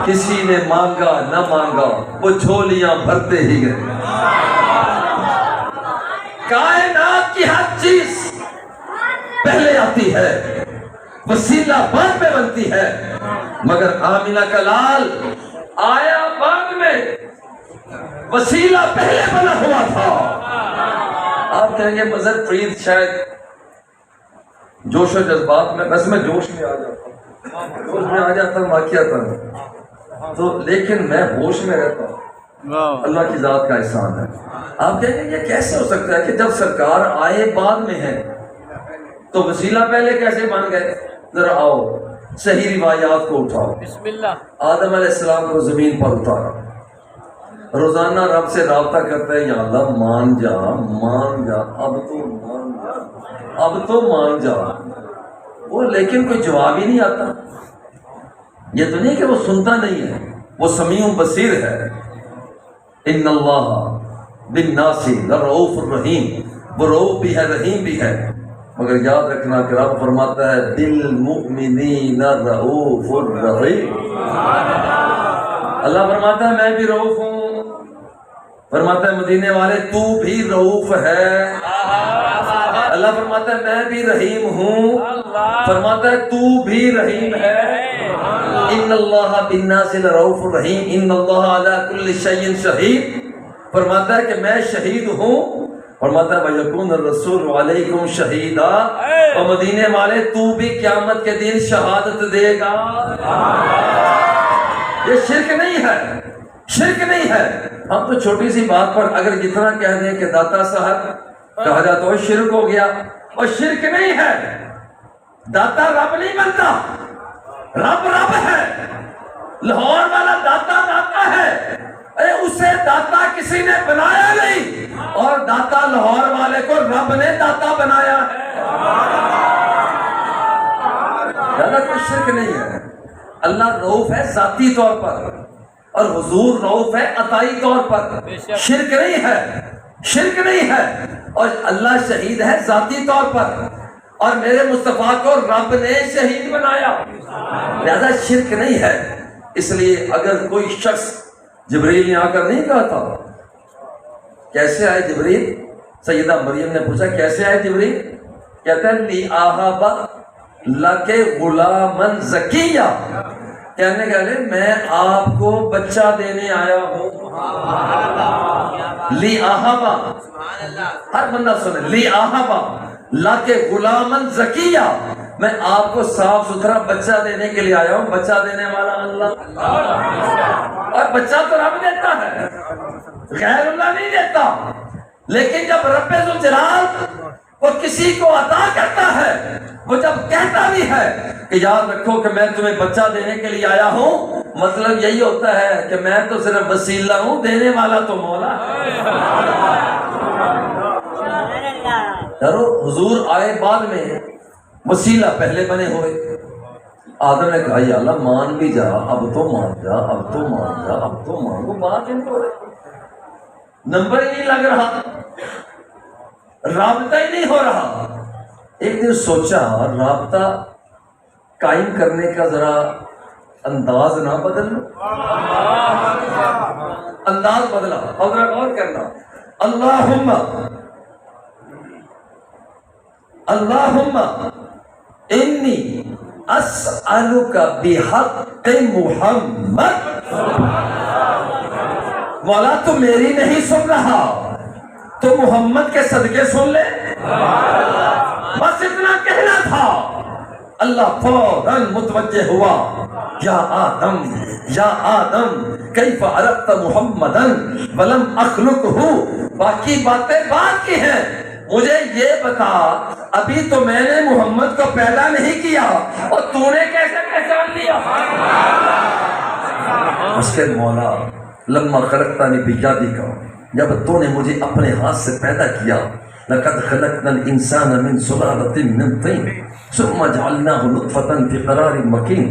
کسی نے مانگا نہ مانگا، وہ جھولیاں بھرتے ہی گئے۔ کائنات کی ہر چیز پہلے آتی ہے، وسیلہ بعد میں بنتی ہے، مگر آمینہ کا لال آیا بعد میں، وسیلہ پہلے بنا ہوا تھا۔ آپ کہیں گے مظہر فرید شاید جوش و جذبات میں، بس میں جوش میں آ جاتا ہوں واقعہ تو، لیکن میں ہوش میں رہتا ہوں۔ اللہ کی ذات کا احسان ہے۔ آپ کہیں گے یہ کیسے ہو سکتا ہے کہ جب سرکار آئے بعد میں ہے تو وسیلہ پہلے کیسے بن گئے؟ ذرا آؤ صحیح روایات کو اٹھاؤ۔ بسم اللہ۔ آدم علیہ السلام کو زمین پر اتارا، روزانہ رب سے رابطہ کرتا ہے، یا اللہ مان جا، اب تو مان جا، اب تو مان جا۔ وہ لیکن کوئی جواب ہی نہیں آتا۔ یہ تو نہیں کہ وہ سنتا نہیں ہے، وہ سمیع بصیر ہے۔ ان اللہ بالناس لرؤوف الرحیم، وہ رؤوف بھی ہے رحیم بھی ہے، مگر یاد رکھنا کہ رب فرماتا ہے بالمؤمنین رؤوف الرحیم۔ اللہ فرماتا ہے میں بھی رؤوف ہوں، فرماتا ہے مدینے والے تو بھی رؤوف ہے۔ اللہ فرماتا ہے میں بھی رحیم ہوں، فرماتا ہے تو بھی رحیم ہے۔ ان اللہ بالناس لرؤوف الرحیم ان اللہ علی کل شیء شہید، فرماتا ہے کہ میں شہید ہوں، فرماتا ہے وَيَكُونَ الرَّسُولُ عَلَيْكُمْ شَهِيدًا، اور مدینے والے تو بھی قیامت کے دن شہادت دے گا۔ یہ شرک نہیں ہے، شرک نہیں ہے۔ ہم تو چھوٹی سی بات پر اگر جتنا کہہ دیں کہ داتا صاحب کہا جاتا ہے شرک ہو گیا، اور شرک نہیں ہے۔ داتا رب نہیں بنتا، رب رب ہے۔ لاہور والا داتا داتا ہے، اسے داتا کسی نے بنایا نہیں، اور داتا لاہور والے کو رب نے داتا بنایا ہے۔ زیادہ کوئی شرک نہیں ہے۔ اللہ رؤوف ہے ذاتی طور پر، اور حضور رؤوف ہے عطائی طور پر۔ شرک نہیں ہے، شرک نہیں ہے۔ اور اللہ شہید ہے ذاتی طور پر، اور میرے مصطفیٰ کو رب نے شہید بنایا، لہذا شرک نہیں ہے۔ اس لیے اگر کوئی شخص، جبریل نے آ کر نہیں کہا تھا کیسے آئے جبریل؟ سیدہ مریم نے پوچھا کیسے آئے جبریل؟ کہتا ہے لی آہابا لکے غلامن زکیہ، کہنے لگے میں آپ کو بچہ دینے آیا ہوں. لی آہبا، ہر بندہ سنے، لی آہبا لا کے غلامن زکیہ، میں آپ کو صاف ستھرا بچہ دینے کے لیے آیا ہوں. بچہ دینے والا اللہ، اور بچہ تو رب دیتا ہے، غیر اللہ نہیں دیتا. لیکن جب رب ذوالجلال وہ کسی کو عطا کرتا ہے، وہ جب کہتا بھی ہے کہ یاد رکھو کہ میں تمہیں بچہ دینے کے لیے آیا ہوں، مطلب یہی ہوتا ہے کہ میں تو صرف وسیلہ ہوں، دینے والا تو مولا ہے. چلو حضور آئے بعد میں، وسیلہ پہلے بنے ہوئے. آدم نے کہا یا اللہ مان بھی جا، اب تو مان جا، اب تو مان جا، اب تو مان. وہ بات نہیں ہو رہی، نمبر ہی نہیں لگ رہا، رابطہ ہی نہیں ہو رہا. ایک دن سوچا رابطہ قائم کرنے کا ذرا انداز نہ بدل لو. انداز بدلا اور ذرا غور کرنا. اللہم اللہم انی اسألک بحق محمد. مولا تو میری نہیں سن رہا، تو محمد کے صدقے سن لے. بس اتنا کہنا تھا. اللہ فوراً متوجہ ہوا، یا آدم یا آدم کیف عرفت محمدن ولم اخلقہ. باقی باتیں بات کی ہیں، مجھے یہ بتا ابھی تو میں نے محمد کو پیدا نہیں کیا اور تو نے کیسے پہچان لیا؟ اس کے مولا لما خلقتنی بیدک، جب تو نے مجھے اپنے ہاتھ سے پیدا کیا. لقد خلقنا الانسان من سلالة من طين ثم جعلناه نطفة في قرار مكين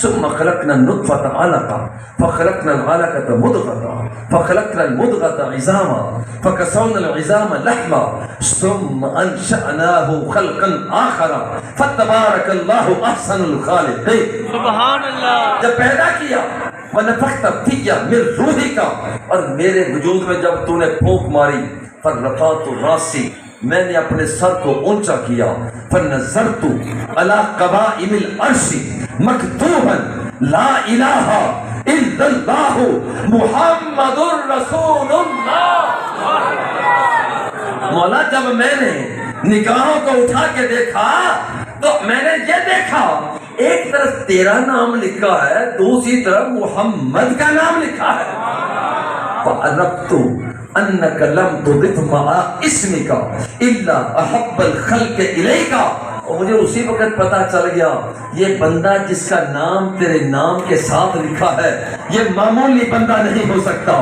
ثم خلقنا النطفة علقة فخلقنا العلقة مضغة فخلقنا المضغة عظاما فكسونا العظام لحما ثم أنشأناه خلقا آخر فتبارك الله أحسن الخالقين. سبحان اللہ. جب پیدا کیا وَنَفَخْتَ فِيَّ مِن رُوحِكَ، اور میرے وجود میں جب تو نے پھونک ماری، فَرَفَعْتُ رَأْسِي، میں نے اپنے سر کو اونچا کیا، فَنَظَرْتُ عَلَى قَوَائِمِ الْعَرْشِ مَكْتُوبًا لَا إِلَٰهَ إِلَّا اللَّهُ مُحَمَّدٌ رَسُولُ اللَّهِ. مولا جب میں نے نگاہوں کو اٹھا کے دیکھا تو میں نے یہ دیکھا ایک طرف تیرا نام لکھا ہے، دوسری طرف محمد کا نام لکھا ہے. فَعَرَفْتُ أَنَّكَ لَمْ تُضِفْ مَعَ اسْمِكَ إِلَّا أَحَبَّ الْخَلْقِ إِلَيْكَ. اور مجھے اسی وقت پتا چل گیا یہ بندہ جس کا نام تیرے نام کے ساتھ لکھا ہے یہ معمولی بندہ نہیں ہو سکتا،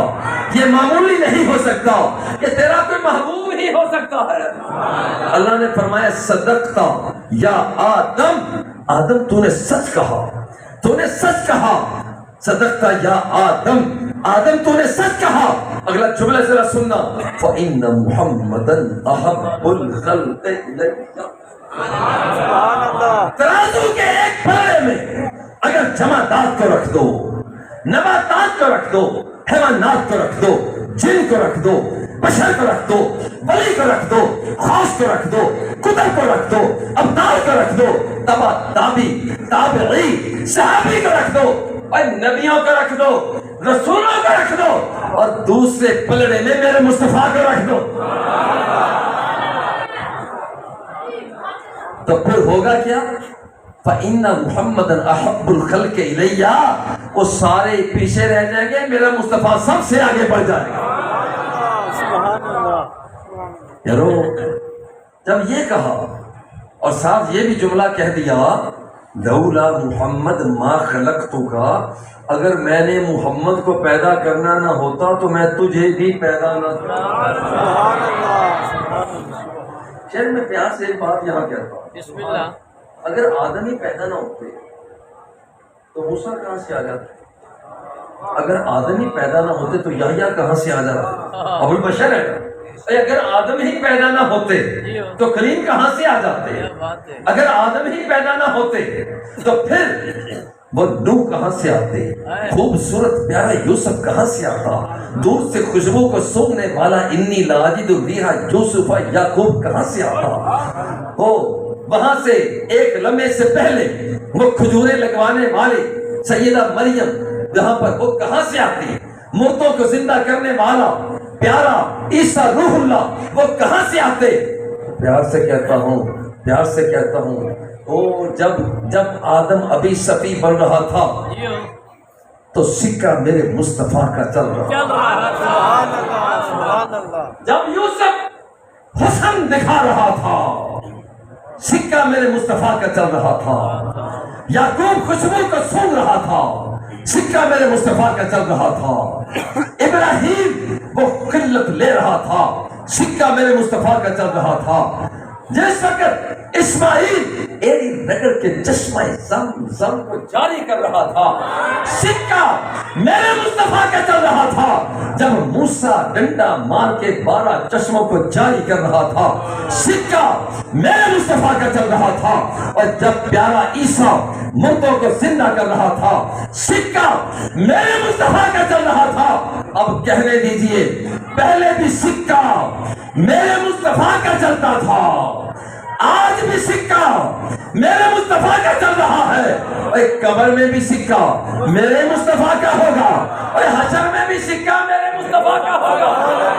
یہ معمولی نہیں ہو سکتا، یہ تیرا کوئی محبوب ہی ہو سکتا ہے. اللہ نے فرمایا صدقتا یا آدم، آدم تو نے سچ کہا، تو نے سچ کہا. صدقتا یا آدم، آدم تو نے سچ کہا. اگلا جملہ ذرا سننا، فَإِنَّ مُحَمَّدًا أَحَبُّ الْخَلْقِ إِلَيَّ. ترازو کے ایک پلڑے میں اگر جمادات کو رکھ دو، نباتات کو رکھ دو، حیوانات کو رکھ دو، جن کو رکھ دو، بشر کو رکھ دو، ولی کو رکھ دو، خاص کو رکھ دو، کتب کو رکھ دو، ابدال کو رکھ دو، تبا تابی تابعی صحابی کو رکھ دو، اور نبیوں کو رکھ دو، رسولوں کو رکھ دو، اور دوسرے پلڑے میں میرے مصطفیٰ کو رکھ دو، تو پھر ہوگا کیا؟ فَإِنَّ مُحَمَّدًا أَحَبُّ الْخَلْقِ إِلَيَّ. وہ سارے پیچھے رہ جائیں گے، میرا مصطفیٰ سب سے آگے بڑھ جائے گا. یارو جب یہ کہا اور ساتھ یہ بھی جملہ کہہ دیا لولا محمد ما خلقتک، اگر میں نے محمد کو پیدا کرنا نہ ہوتا تو میں تجھے بھی پیدا نہ کرتا. شہر میں پیار سے ایک بات یہاں کہتا ہوں، بسم اللہ. اگر آدم ہی پیدا نہ ہوتے تو موسیٰ کہاں سے آ جاتے؟ اگر آدم ہی پیدا نہ ہوتے تو یحییٰ کہاں سے آ جاتے؟ ابو البشر ہے. اگر آدم ہی پیدا نہ ہوتے تو کلیم کہاں سے آ جاتے؟ اگر آدم ہی پیدا نہ ہوتے تو پھر وہ نوح کہاں سے آتے؟ خوبصورت پیارا یوسف کہاں سے آتا؟ دور سے خوشبو کو سونگنے والا انی لاجد الریحا یوسف یعقوب کہاں سے آتا؟ وہ وہاں سے ایک لمحے سے پہلے وہ کھجوریں لگوانے والے سیدہ مریم یہاں پر وہ کہاں سے آتی ہے؟ مردوں کو زندہ کرنے والا پیارا عیسیٰ روح اللہ وہ کہاں سے آتے؟ پیار سے کہتا ہوں جب آدم ابھی صفی بن رہا تھا تو سکہ میرے مصطفیٰ کا چل رہا تھا. جب یوسف حسن دکھا رہا تھا سکہ میرے مصطفیٰ کا چل رہا تھا. یعقوب خوشبو کو سونگ رہا تھا سکہ میرے مصطفیٰ کا چل رہا تھا. ابراہیم وہ قلت لے رہا تھا سکہ میرے مصطفیٰ کا چل رہا تھا. جس وقت اسماعیل ایڑی رگڑ کے چشمہ زم کو جاری کر رہا تھا سکہ میرے مصطفیٰ کا چل رہا تھا. جب موسیٰ ڈنڈا مار کے 12 چشموں کو جاری کر رہا تھا سکہ میرے مصطفیٰ کا چل رہا تھا. اور جب پیارا عیسیٰ مردوں کو زندہ کر رہا تھا سکہ میرے مصطفیٰ کا چل رہا تھا. اب کہنے دیجئے پہلے بھی سکہ میرے مصطفیٰ کا چلتا تھا آج بھی سکہ میرے مصطفیٰ کا چل رہا ہے. اور قبر میں بھی سکہ میرے مصطفیٰ کا ہوگا اور حشر میں بھی سکہ میرے مصطفیٰ کا ہوگا.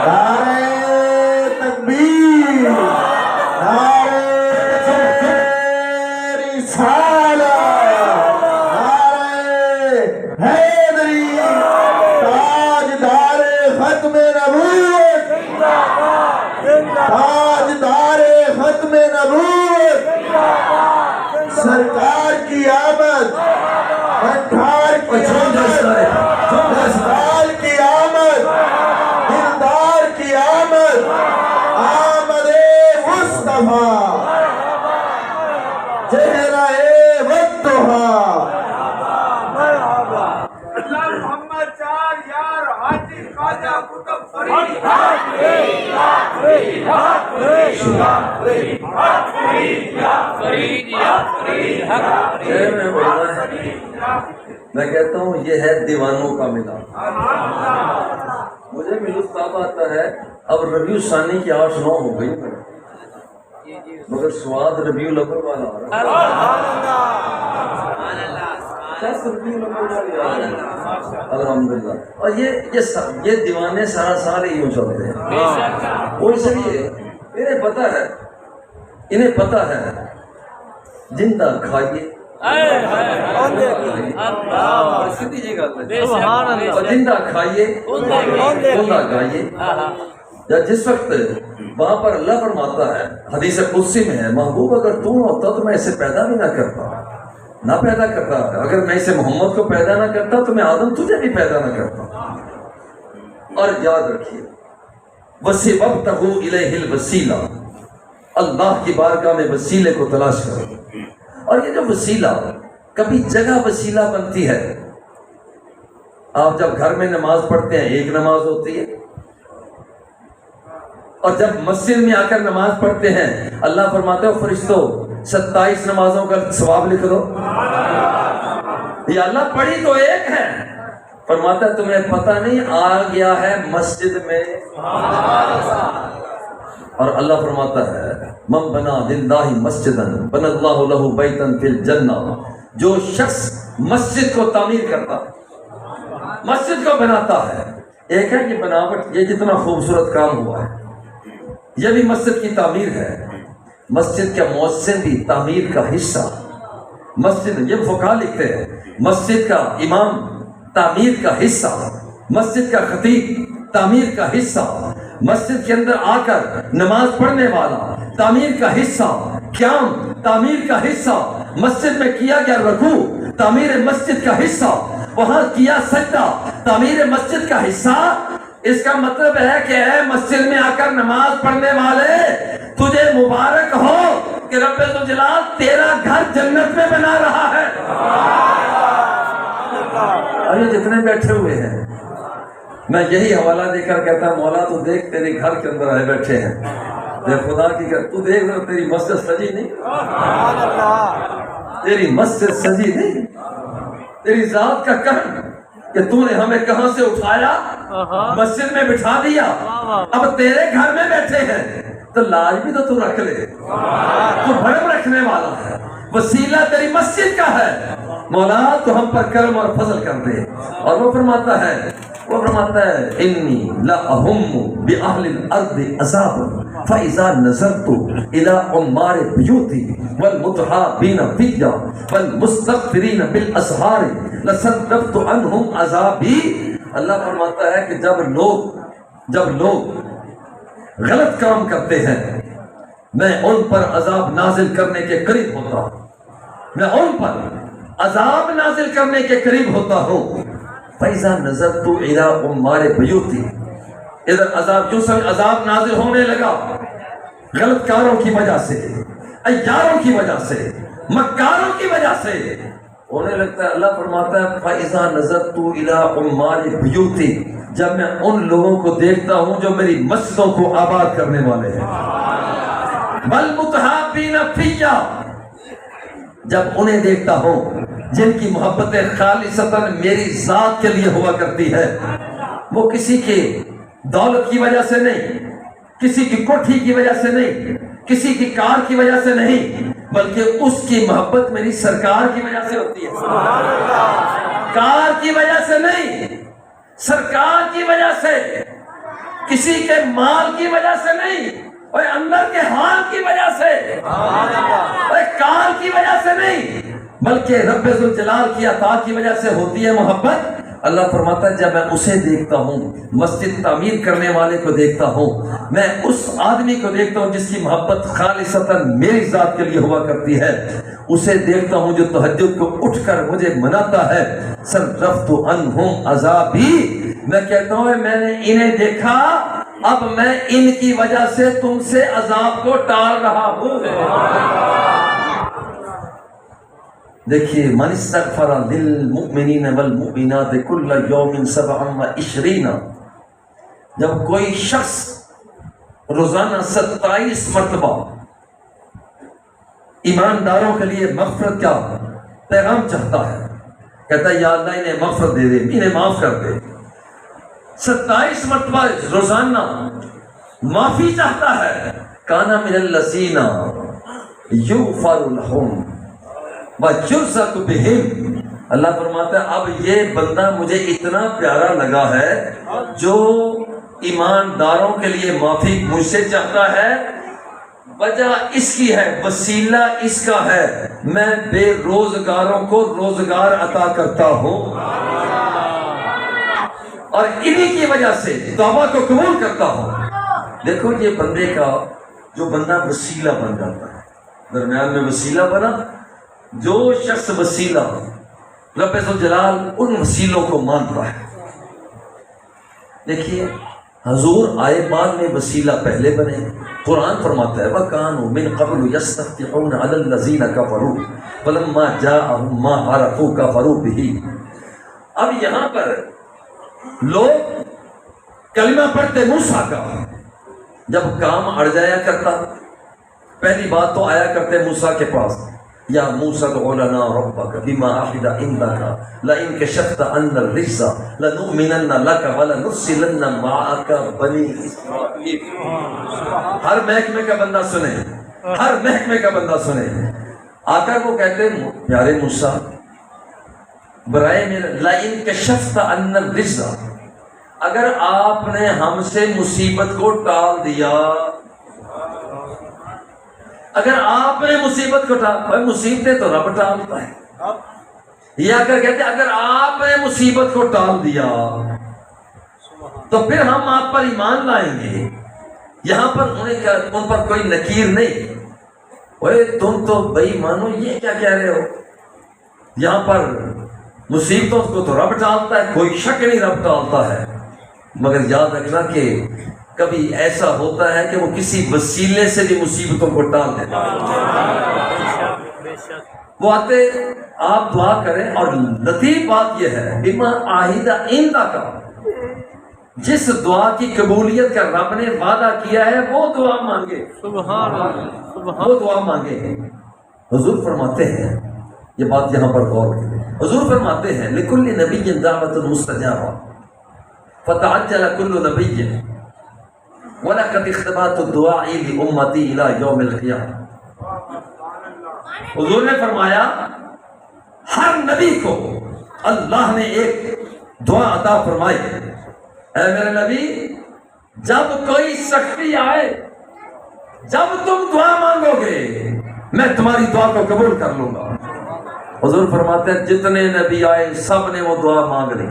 نعرہ تکبیر، نعرہ رسالت، نعرہ حیدری، تاجدار ختم نبوت، تاجدار ختم نبوت، سرکار کی آمد، 18 کی آمد، 10 سال کی آمد، دلدار کی آمد، آمد مصطفیٰ، چہرہ والضحیٰ. اللہ محمد 4 یار حاجی خواجہ قطب فرید. میں کہتا ہوں یہ ہے دیوانوں کا ملان. مجھے ملوث صاحب آتا ہے اب ربیع ثانی کی 8-9 ہو گئی مگر سواد ربیع الاول والا آ رہا ہے. الحمدللہ. اور یہ دیوانے سارا سال ہی یوں چلتے ہیں. وہ اس لیے انہیں پتہ ہے زندہ کھائیے سیدھی جی گل اور زندہ کھائیے بولنا گائیے. جس وقت وہاں پر اللہ فرماتا ہے حدیث قدسی میں ہے محبوب اگر تو ہوتا تو میں اسے پیدا بھی نہ پیدا کرتا. اگر میں اسے محمد کو پیدا نہ کرتا تو میں آدم تجھے بھی پیدا نہ کرتا. اور یاد رکھیے وَسِبَبْتَغُوا إِلَيْهِ الْوَسِيلَةَ اللہ کی بارگاہ میں وسیلے کو تلاش کرو. اور یہ جو وسیلہ کبھی جگہ وسیلہ بنتی ہے. آپ جب گھر میں نماز پڑھتے ہیں ایک نماز ہوتی ہے اور جب مسجد میں آ کر نماز پڑھتے ہیں اللہ فرماتے ہو فرشتوں 27 نمازوں کا ثواب لکھ دو. یہ اللہ پڑھی تو ایک ہے فرماتا ہے تمہیں پتہ نہیں آ گیا ہے مسجد میں. اور اللہ فرماتا ہے من بنا للہ مسجدا بنى اللہ لہ بیتا فی الجنہ. جو شخص مسجد کو تعمیر کرتا مسجد کو بناتا ہے. ایک ہے یہ بناوٹ یہ جتنا خوبصورت کام ہوا ہے یہ بھی مسجد کی تعمیر ہے. مسجد کا مؤذن بھی تعمیر کا حصہ. مسجد یہ فقہا لکھتے ہیں مسجد کا امام تعمیر کا حصہ. مسجد کا خطیب تعمیر کا حصہ. مسجد کے اندر آ کر نماز پڑھنے والا تعمیر کا حصہ. قیام تعمیر کا حصہ. مسجد میں کیا گیا رکوع تعمیر مسجد کا حصہ. وہاں کیا سجدہ تعمیر مسجد کا حصہ. اس کا مطلب ہے کہ اے مسجد میں آ کر نماز پڑھنے والے تجھے مبارک ہو کہ رب ذوالجلال تیرا گھر جنت میں بنا رہا ہے. ارے جتنے بیٹھے ہوئے ہیں میں یہی حوالہ دے کر کہتا ہوں مولا تو دیکھ تیرے گھر کے اندر آئے بیٹھے ہیں. خدا کی تو دیکھ رہا تیری مسجد سجی نہیں. تیری مسجد سجی نہیں. تیری ذات کا کرم کہ تو نے ہمیں کہاں سے اٹھایا مسجد میں بٹھا دیا. اب تیرے گھر میں بیٹھے ہیں تو لاج بھی تو رکھ لے. تو بھرم رکھنے والا ہے. وسیلہ تیری مسجد کا ہے، مولا تو ہم پر کرم اور فضل کر دے۔ اور وہ فرماتا ہے انی لاہم باہل الارض عذابا فاذا نظرت الى عمار البیوت والمتحابین فی والمستغفرین بالاسحار لصرفت عنہم عذابی۔ اللہ فرماتا ہے کہ جب لوگ غلط کام کرتے ہیں میں ان پر عذاب نازل کرنے کے قریب ہوتا ہوں، میں ان پر عذاب نازل کرنے کے قریب ہوتا ہوں۔ فَإِذَا نَظَرْتُ إِلَىٰ عُمَّارِ بِيُوتِ، ادھر عذاب نازل ہونے لگا غلط کاروں کی وجہ سے، عیاروں کی وجہ سے، مکاروں کی وجہ سے ہونے لگتا ہے۔ اللہ فرماتا ہے فَإِذَا نَظَرْتُ إِلَىٰ عُمَّارِ بِيُوتِ، جب میں ان لوگوں کو دیکھتا ہوں جو میری مسجدوں کو آباد کرنے والے ہیں، وَالْمُتَحَابِّينَ فِيَّ، جب انہیں دیکھتا ہوں جن کی محبتیں خالصتاً میری ذات کے لیے ہوا کرتی ہے، وہ کسی کی دولت کی وجہ سے نہیں، کسی کی کوٹھی کی وجہ سے نہیں، کسی کی کار کی وجہ سے نہیں، بلکہ اس کی محبت میری سرکار کی وجہ سے ہوتی ہے۔ کار کی وجہ سے نہیں، سرکار کی وجہ سے، کسی کے مال کی وجہ سے نہیں، اور اندر کے حال کی وجہ سے، اور کار کی وجہ سے نہیں، بلکہ رب ذوالجلال کی عطا کی وجہ سے ہوتی ہے محبت۔ اللہ فرماتا ہے جب میں اسے دیکھتا ہوں، مسجد تعمیر کرنے والے کو دیکھتا ہوں، میں اس آدمی کو دیکھتا ہوں جس کی محبت خالصتاً میری ذات کے لیے ہوا کرتی ہے، اسے دیکھتا ہوں جو تہجد کو اٹھ کر مجھے مناتا ہے، صرفت عنہم عذابی، میں کہتا ہوں میں نے انہیں دیکھا، اب میں ان کی وجہ سے تم سے عذاب کو ٹال رہا ہوں۔ دیکھیے من استغفر للمؤمنین والمؤمنات کل یوم 27، جب کوئی شخص روزانہ 27 مرتبہ ایمانداروں کے لیے مغفرت کا پیغام چاہتا ہے، کہتا ہے یا اللہ انہیں مغفرت دے دے، انہیں معاف کر دے، 27 مرتبہ روزانہ معافی چاہتا ہے، کانا من الذین یغفر لہم وَجُرْزَتُ بِهِمْ، اللہ فرماتا ہے اب یہ بندہ مجھے اتنا پیارا لگا ہے جو ایمانداروں کے لیے معافی مجھ سے چاہتا ہے، وجہ اس کی ہے، وسیلہ اس کا ہے، میں بے روزگاروں کو روزگار عطا کرتا ہوں اور انہی کی وجہ سے توبہ کو قبول کرتا ہوں۔ دیکھو یہ بندے کا، جو بندہ وسیلہ بن جاتا ہے، درمیان میں وسیلہ بنا، جو شخص وسیلہ رب ذوالجلال ان وسیلوں کو مانتا ہے۔ دیکھیے حضور آئے بعد میں وسیلہ پہلے بنے، قرآن فرماتا ہے وَكَانُوا مِن قَبْلُ يَسْتَفْتِحُونَ عَلَى الَّذِينَ كَفَرُوا فَلَمَّا جَاءَهُم مَّا عَرَفُوا كَفَرُوا بِهِ۔ اب یہاں پر لوگ کلمہ پڑھتے موسیٰ کا، جب کام اڑ جایا کرتا پہلی بات تو آیا کرتے موسیٰ کے پاس، یا موسیٰ ادع لنا ربک بما عہد عندک لئن کشفت عنا الرجز لنؤمنن لک ولنرسلن معک بنی اسرائیل۔ ہر محکمے کا بندہ سنے، ہر محکمے کا بندہ سنے، آ کر وہ کہتے ہیں پیارے موسیٰ برائے میرا لئن کشفت عنا الرجز، اگر آپ نے ہم سے مصیبت کو ٹال دیا، اگر آپ نے مصیبت کو ٹال، مصیبتیں تو رب ٹالتا ہے، یا اگر کہتے اگر آپ نے مصیبت کو ٹال دیا تو پھر ہم آپ پر ایمان لائیں گے۔ یہاں پر ان پر کوئی نکیر نہیں، اوے تم تو بے ایمانو یہ کیا کہہ رہے ہو، یہاں پر مصیبتوں کو تو رب ٹالتا ہے، کوئی شک نہیں رب ٹالتا ہے، مگر یاد رکھنا کہ کبھی ایسا ہوتا ہے کہ وہ کسی وسیلے سے بھی مصیبتوں کو ٹال دیتا ہے۔ وہ آتے آپ دعا کریں، اور لطیف بات یہ ہے بما عہد عندک، جس دعا کی قبولیت کا رب نے وعدہ کیا ہے وہ دعا مانگے، وہ دعا مانگے۔ حضور فرماتے ہیں، یہ بات یہاں پر غور کریں، حضور فرماتے ہیں لکل نبی دعوت مستجابہ فتعجل کل نبی وَلَقَدِ اخْتَبَاتُ الدُّعَاءِ لِأُمَّتِي إِلَى يَوْمِ الْقِيَامَةِ۔ حضور نے فرمایا ہر نبی کو اللہ نے ایک دعا عطا فرمائی، اے میرے نبی جب کوئی سختی آئے، جب تم دعا مانگو گے میں تمہاری دعا کو قبول کر لوں گا۔ حضور فرماتے ہیں جتنے نبی آئے سب نے وہ دعا مانگ لی،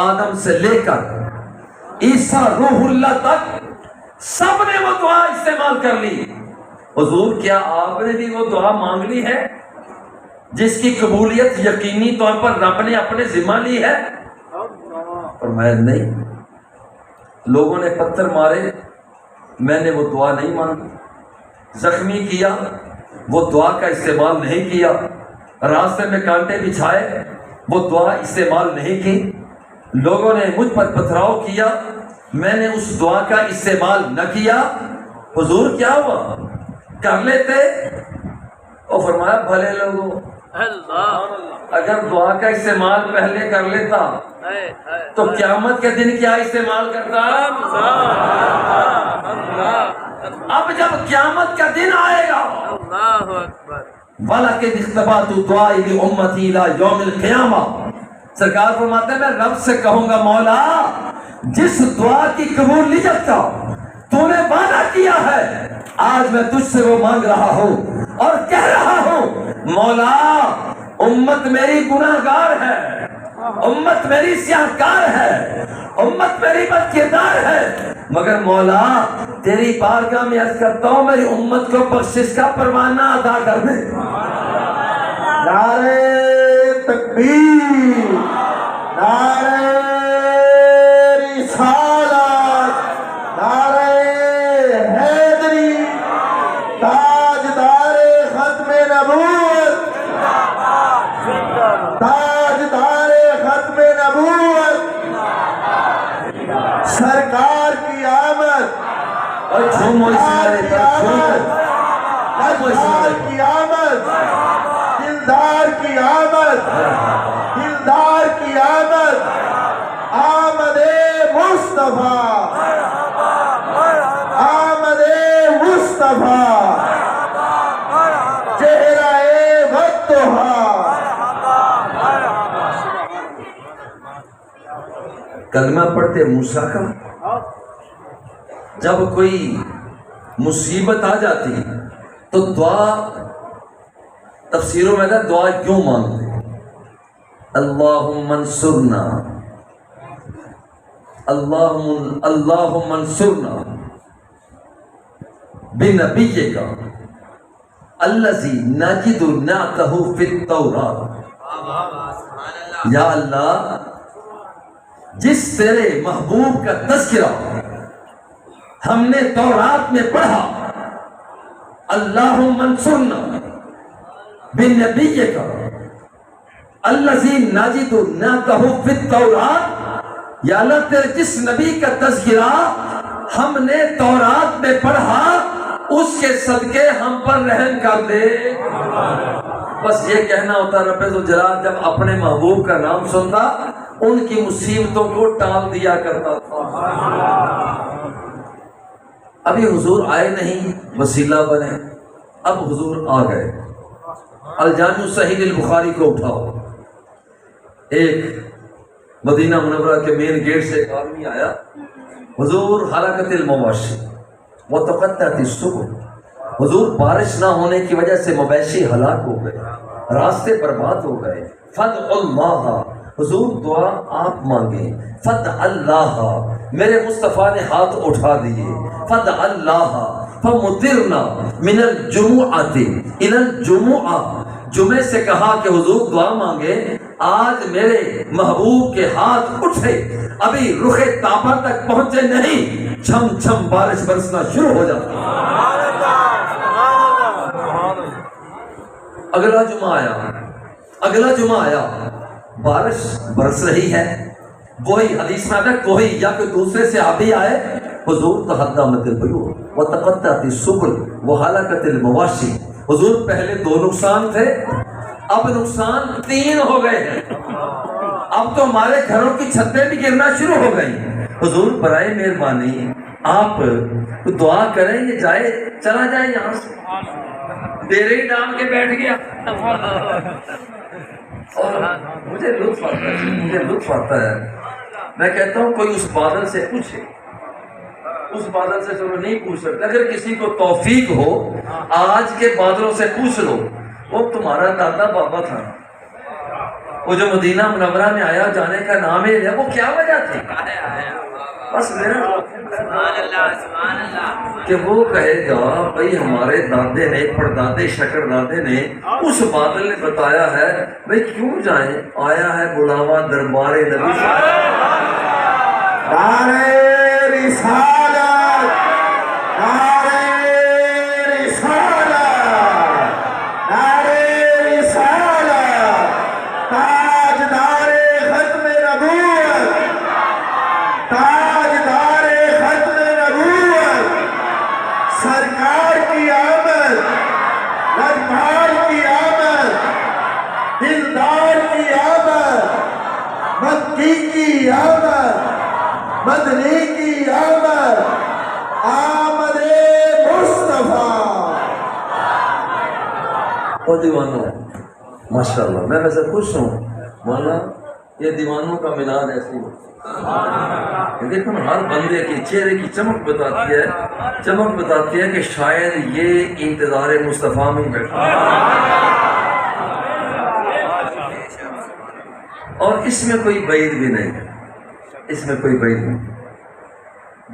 آدم سے لے کر عیسیٰ روح اللہ تک سب نے وہ دعا استعمال کر لی۔ حضور کیا آپ نے بھی وہ دعا مانگ لی ہے جس کی قبولیت یقینی طور پر رب نے اپنے ذمہ لی ہے؟ فرمایا نہیں، لوگوں نے پتھر مارے میں نے وہ دعا نہیں مانگی، زخمی کیا وہ دعا کا استعمال نہیں کیا، راستے میں کانٹے بچھائے وہ دعا استعمال نہیں کی، لوگوں نے مجھ پر پتھراؤ کیا میں نے اس دعا کا استعمال نہ کیا۔ حضور کیا ہوا کر لیتے؟ اور فرمایا بھلے لوگوں، اگر دعا کا استعمال پہلے کر لیتا تو قیامت کے دن کیا استعمال کرتا؟ اب جب قیامت کا دن آئے گا وَلَقَدِ اخْتَبَأْتُ دُعَائِي لِأُمَّتِي إِلَىٰ يَوْمِ الْقِيَامَةِ، سرکار فرماتے ہیں میں رب سے کہوں گا مولا جس دعا کی قبولیت کا تو نے وعدہ کیا ہے آج میں تجھ سے وہ مانگ رہا ہوں اور کہہ رہا ہوں مولا امت میری گناہگار ہے، امت میری سیاہکار ہے، امت میری بد کردار ہے، مگر مولا تیری بارگاہ میں عرض کرتا ہوں میری امت کو بخشش کا پروانہ عطا کر دے۔ نعرہ تکبیر، نعرہ رسالت، نعرہ حیدری، تاجدار ختم نبوت، تاجدار ختم نبوت، سرکار کی آمد، سرکار کی آمد، سرکار کی آمد، دلدار کی آمد، دلدار کی آمد، آمد مصطفیٰ، آمد مصطفیٰ، چہرہ والضحیٰ۔ کلمہ پڑھتے موسیٰ کا جب کوئی مصیبت آ جاتی تو دعا تفسیروں میں تھا دعا کیوں مانگتے؟ اللہم انصرنا، اللہم انصرنا بنبیک الذی نجد نعتہ فی التوراۃ، یا اللہ جس تیرے محبوب کا تذکرہ ہم نے تورات میں پڑھا، اللہم انصرنا بنبیک الذی نجد نعتہ فی التوراۃ، یا اللہ تیرے جس نبی کا تذکرہ ہم نے تورات میں پڑھا اس کے صدقے ہم پر رحم کر دے۔ بس یہ کہنا ہوتا رب ذوالجلال جب اپنے محبوب کا نام سنتا ان کی مصیبتوں کو ٹال دیا کرتا تھا۔ ابھی حضور آئے نہیں وسیلہ بنے، اب حضور آ گئے۔ الجامع صحیح البخاری کو اٹھاؤ، ایک مدینہ منورہ کے مین گیٹ سے ایک آدمی آیا، حضور حلقت المواشی وتقطعت السبل، حضور بارش نہ ہونے کی وجہ سے مویشی ہلاک ہو گئے، راستے برباد ہو گئے، فدعوا اللہ، حضور دعا آپ مانگیں، فدع اللہ، میرے مصطفیٰ نے ہاتھ اٹھا دیے، فدع اللہ فمطرنا من الجمعۃ الی الجمعہ، جمعے سے کہا کہ حضور دعا مانگے، آج میرے محبوب کے ہاتھ اٹھے، ابھی رخ تابہ تک پہنچے نہیں، چھم چھم بارش برسنا شروع ہو جاتی۔ اگلا جمعہ آیا بارش برس رہی ہے، وہی حدیث میں آتا ہے کوئی یا کوئی دوسرے سے آبی آئے، حضور تحدمت البیوع وتقطعت السبل وحلقت المواشی، حضور پہلے 2 نقصان تھے اب نقصان 3 ہو گئے ہیں، اب تو ہمارے گھروں کی چھتیں بھی گرنا شروع ہو گئی، حضور برائے مہربانی آپ دعا کریں یہ جائے چلا جائے یہاں سے، ڈیرے ہی ڈال کے بیٹھ گیا. اور مجھے لطف آتا ہے میں کہتا ہوں کوئی اس بادل سے پوچھے, اس بادل سے چلو نہیں پوچھ سکتے, اگر کسی کو توفیق ہو آج کے بادلوں سے پوچھ لو وہ تمہارا دادا بابا تھا, وہ جو مدینہ منورہ میں آیا جانے کا نام ہی ہے, وہ کیا وجہ تھی؟ بس میرا کہ وہ کہے گا بھائی ہمارے دادے نے پردادے شکر دادے نے اس بادل نے بتایا ہے بھائی کیوں جائیں, آیا ہے بلاوا دربار نبی. نعرہ رسالت, نعرہ رسالت, نعرہ رسالت, تاجدار ختم نبوت, تاجدار ختم نبوت, سرکار کی آمد, لجپال کی آمد, دلدار کی آمد, مکی کی آمد, مدنی کی آمد, آمد مصطفیٰ. اور دیوانوں ماشاءاللہ میں ویسے خوش ہوں مولانا, یہ دیوانوں کا میلاد ایسی ہو. دیکھو ہر بندے کے چہرے کی چمک بتاتی ہے کہ شاید یہ انتظار مصطفیٰ میں بیٹھا ہے. اور اس میں کوئی بعید بھی نہیں ہے, اس میں کوئی بعید نہیں.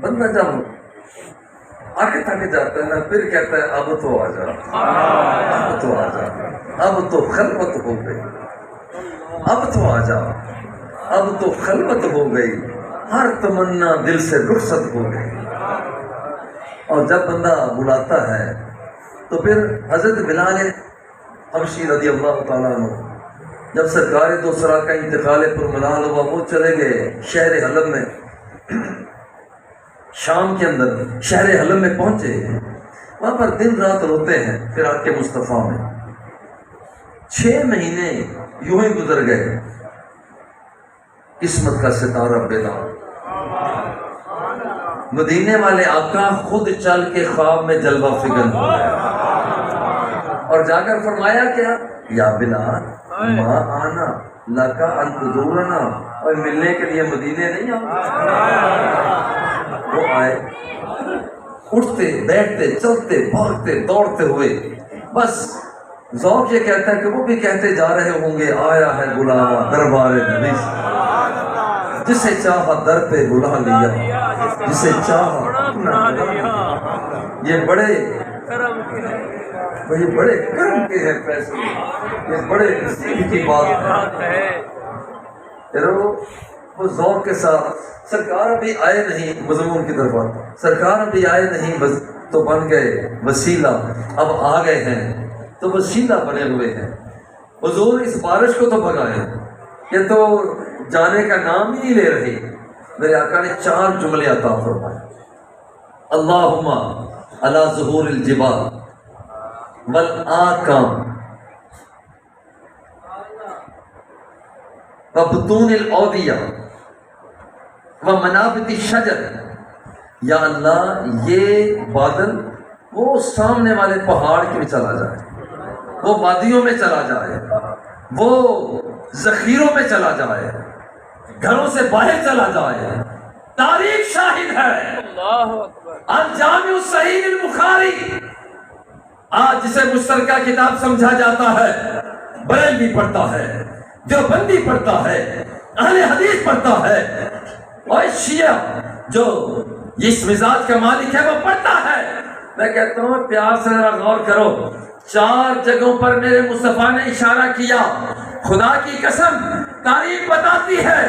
بندہ جب آگے تک جاتا ہے نا پھر کہتا ہے اب تو آ جا, اب تو آ جا, اب تو خلوت ہو گئی, اب تو آ جا, اب تو خلوت ہو گئی, ہر تمنا دل سے رخصت ہو گئی. اور جب بندہ بلاتا ہے تو پھر حضرت بلال حبشی رضی اللہ تعالیٰ عنہ جب سرکار دوسرا کا انتقال پر ملال ہوا وہ چلے گئے شہر حلب میں, شام کے اندر شہر حلب میں پہنچے, وہاں پر دن رات روتے ہیں فراق کے مصطفیٰ میں. 6 مہینے یوں ہی گزر گئے, قسمت کا ستارہ بیدار. مدینے والے آقا خود چل کے خواب میں جلوہ فگن ہو گئے اور جا کر فرمایا کیا, یا بلال ما آنا لکا ان تزورنا, اور ملنے کے لیے مدینے نہیں آؤ. وہ آئے, اٹھتے بیٹھتے چلتے بھاگتے دوڑتے ہوئے, بس ذوق یہ کہتا ہے کہ وہ بھی کہتے جا رہے ہوں گے آیا ہے بلاوا دربار نبی, جسے چاہا در پہ بلا لیا, جسے چاہا اپنا بلا لیا. یہ بڑے کرم کے ہیں فیصلے, یہ بڑے نصیب کی بات ہے. وہ ذوق کے ساتھ سرکار ابھی آئے نہیں, مضمون کی طرف آتا, سرکار ابھی آئے نہیں بس تو بن گئے وسیلہ, اب آ گئے ہیں تو وسیلہ بنے ہوئے ہیں. حضور اس بارش کو تو بھگائے, یہ تو جانے کا نام ہی نہیں لے رہی. میرے آقا نے 4 جملے عطا فرمائے, اللہم علی ظہور الجبال والآکام وبطون الاودیہ ومنابت الشجر. یا اللہ یہ بادل وہ سامنے والے پہاڑ میں چلا جائے, وہ وادیوں میں چلا جائے, وہ ذخیروں میں چلا جائے, گھروں سے باہر چلا جائے. تاریخ شاہد ہے. الجامع الصحیح البخاری آج جسے مشترکہ کتاب سمجھا جاتا ہے, بریلوی پڑھتا ہے, دیوبندی پڑھتا ہے, اہل حدیث پڑھتا ہے, اور شیعہ جو اس مزاج کا مالک ہے وہ پڑھتا ہے. میں کہتا ہوں پیار سے ذرا غور کرو, 4 جگہوں پر میرے مصطفیٰ نے اشارہ کیا. خدا کی قسم تاریخ بتاتی ہے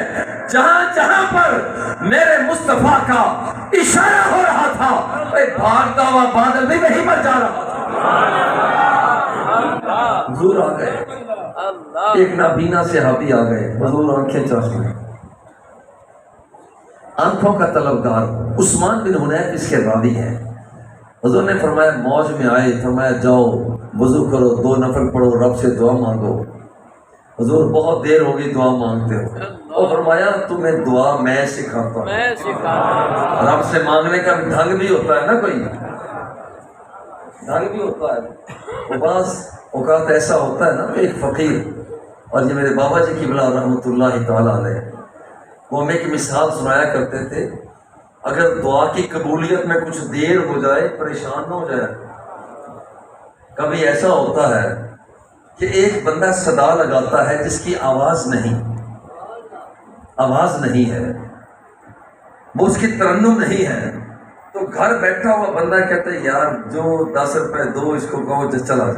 جہاں جہاں پر میرے مصطفیٰ کا اشارہ ہو رہا تھا بھاگتا ہوا بادل بھی وہیں پر جا رہا تھا. حضور آ گئے, ایک نابینا صحابی آ گئے, حضور آنکھیں چاش گئے, آنکھوں کا طلبگار عثمان بن حنیف اس کے راوی ہیں. حضور نے فرمایا موج میں آئے, فرمایا جاؤ وضو کرو, 2 نفل پڑھو, رب سے دعا مانگو. حضور بہت دیر ہوگی دعا مانگتے ہو, اور فرمایا تمہیں دعا میں سکھاتا ہوں. رب سے مانگنے کا ڈھنگ بھی ہوتا ہے نا کوئی. ڈھنگ بھی ہوتا ہے. وہ بعض اوقات ایسا ہوتا ہے نا کہ ایک فقیر، اور یہ میرے بابا جی قبلہ رحمۃ اللہ تعالیٰ علیہ، وہ ہمیں ایک مثال سنایا کرتے تھے، اگر دعا کی قبولیت میں کچھ دیر ہو جائے پریشان نہ ہو جائے. کبھی ایسا ہوتا ہے کہ ایک بندہ صدا لگاتا ہے جس کی آواز نہیں ہے، وہ اس کی ترنم نہیں ہے، تو گھر بیٹھا ہوا بندہ کہتا ہے یار جو 10 روپے دو اس کو کہو چلا جائے.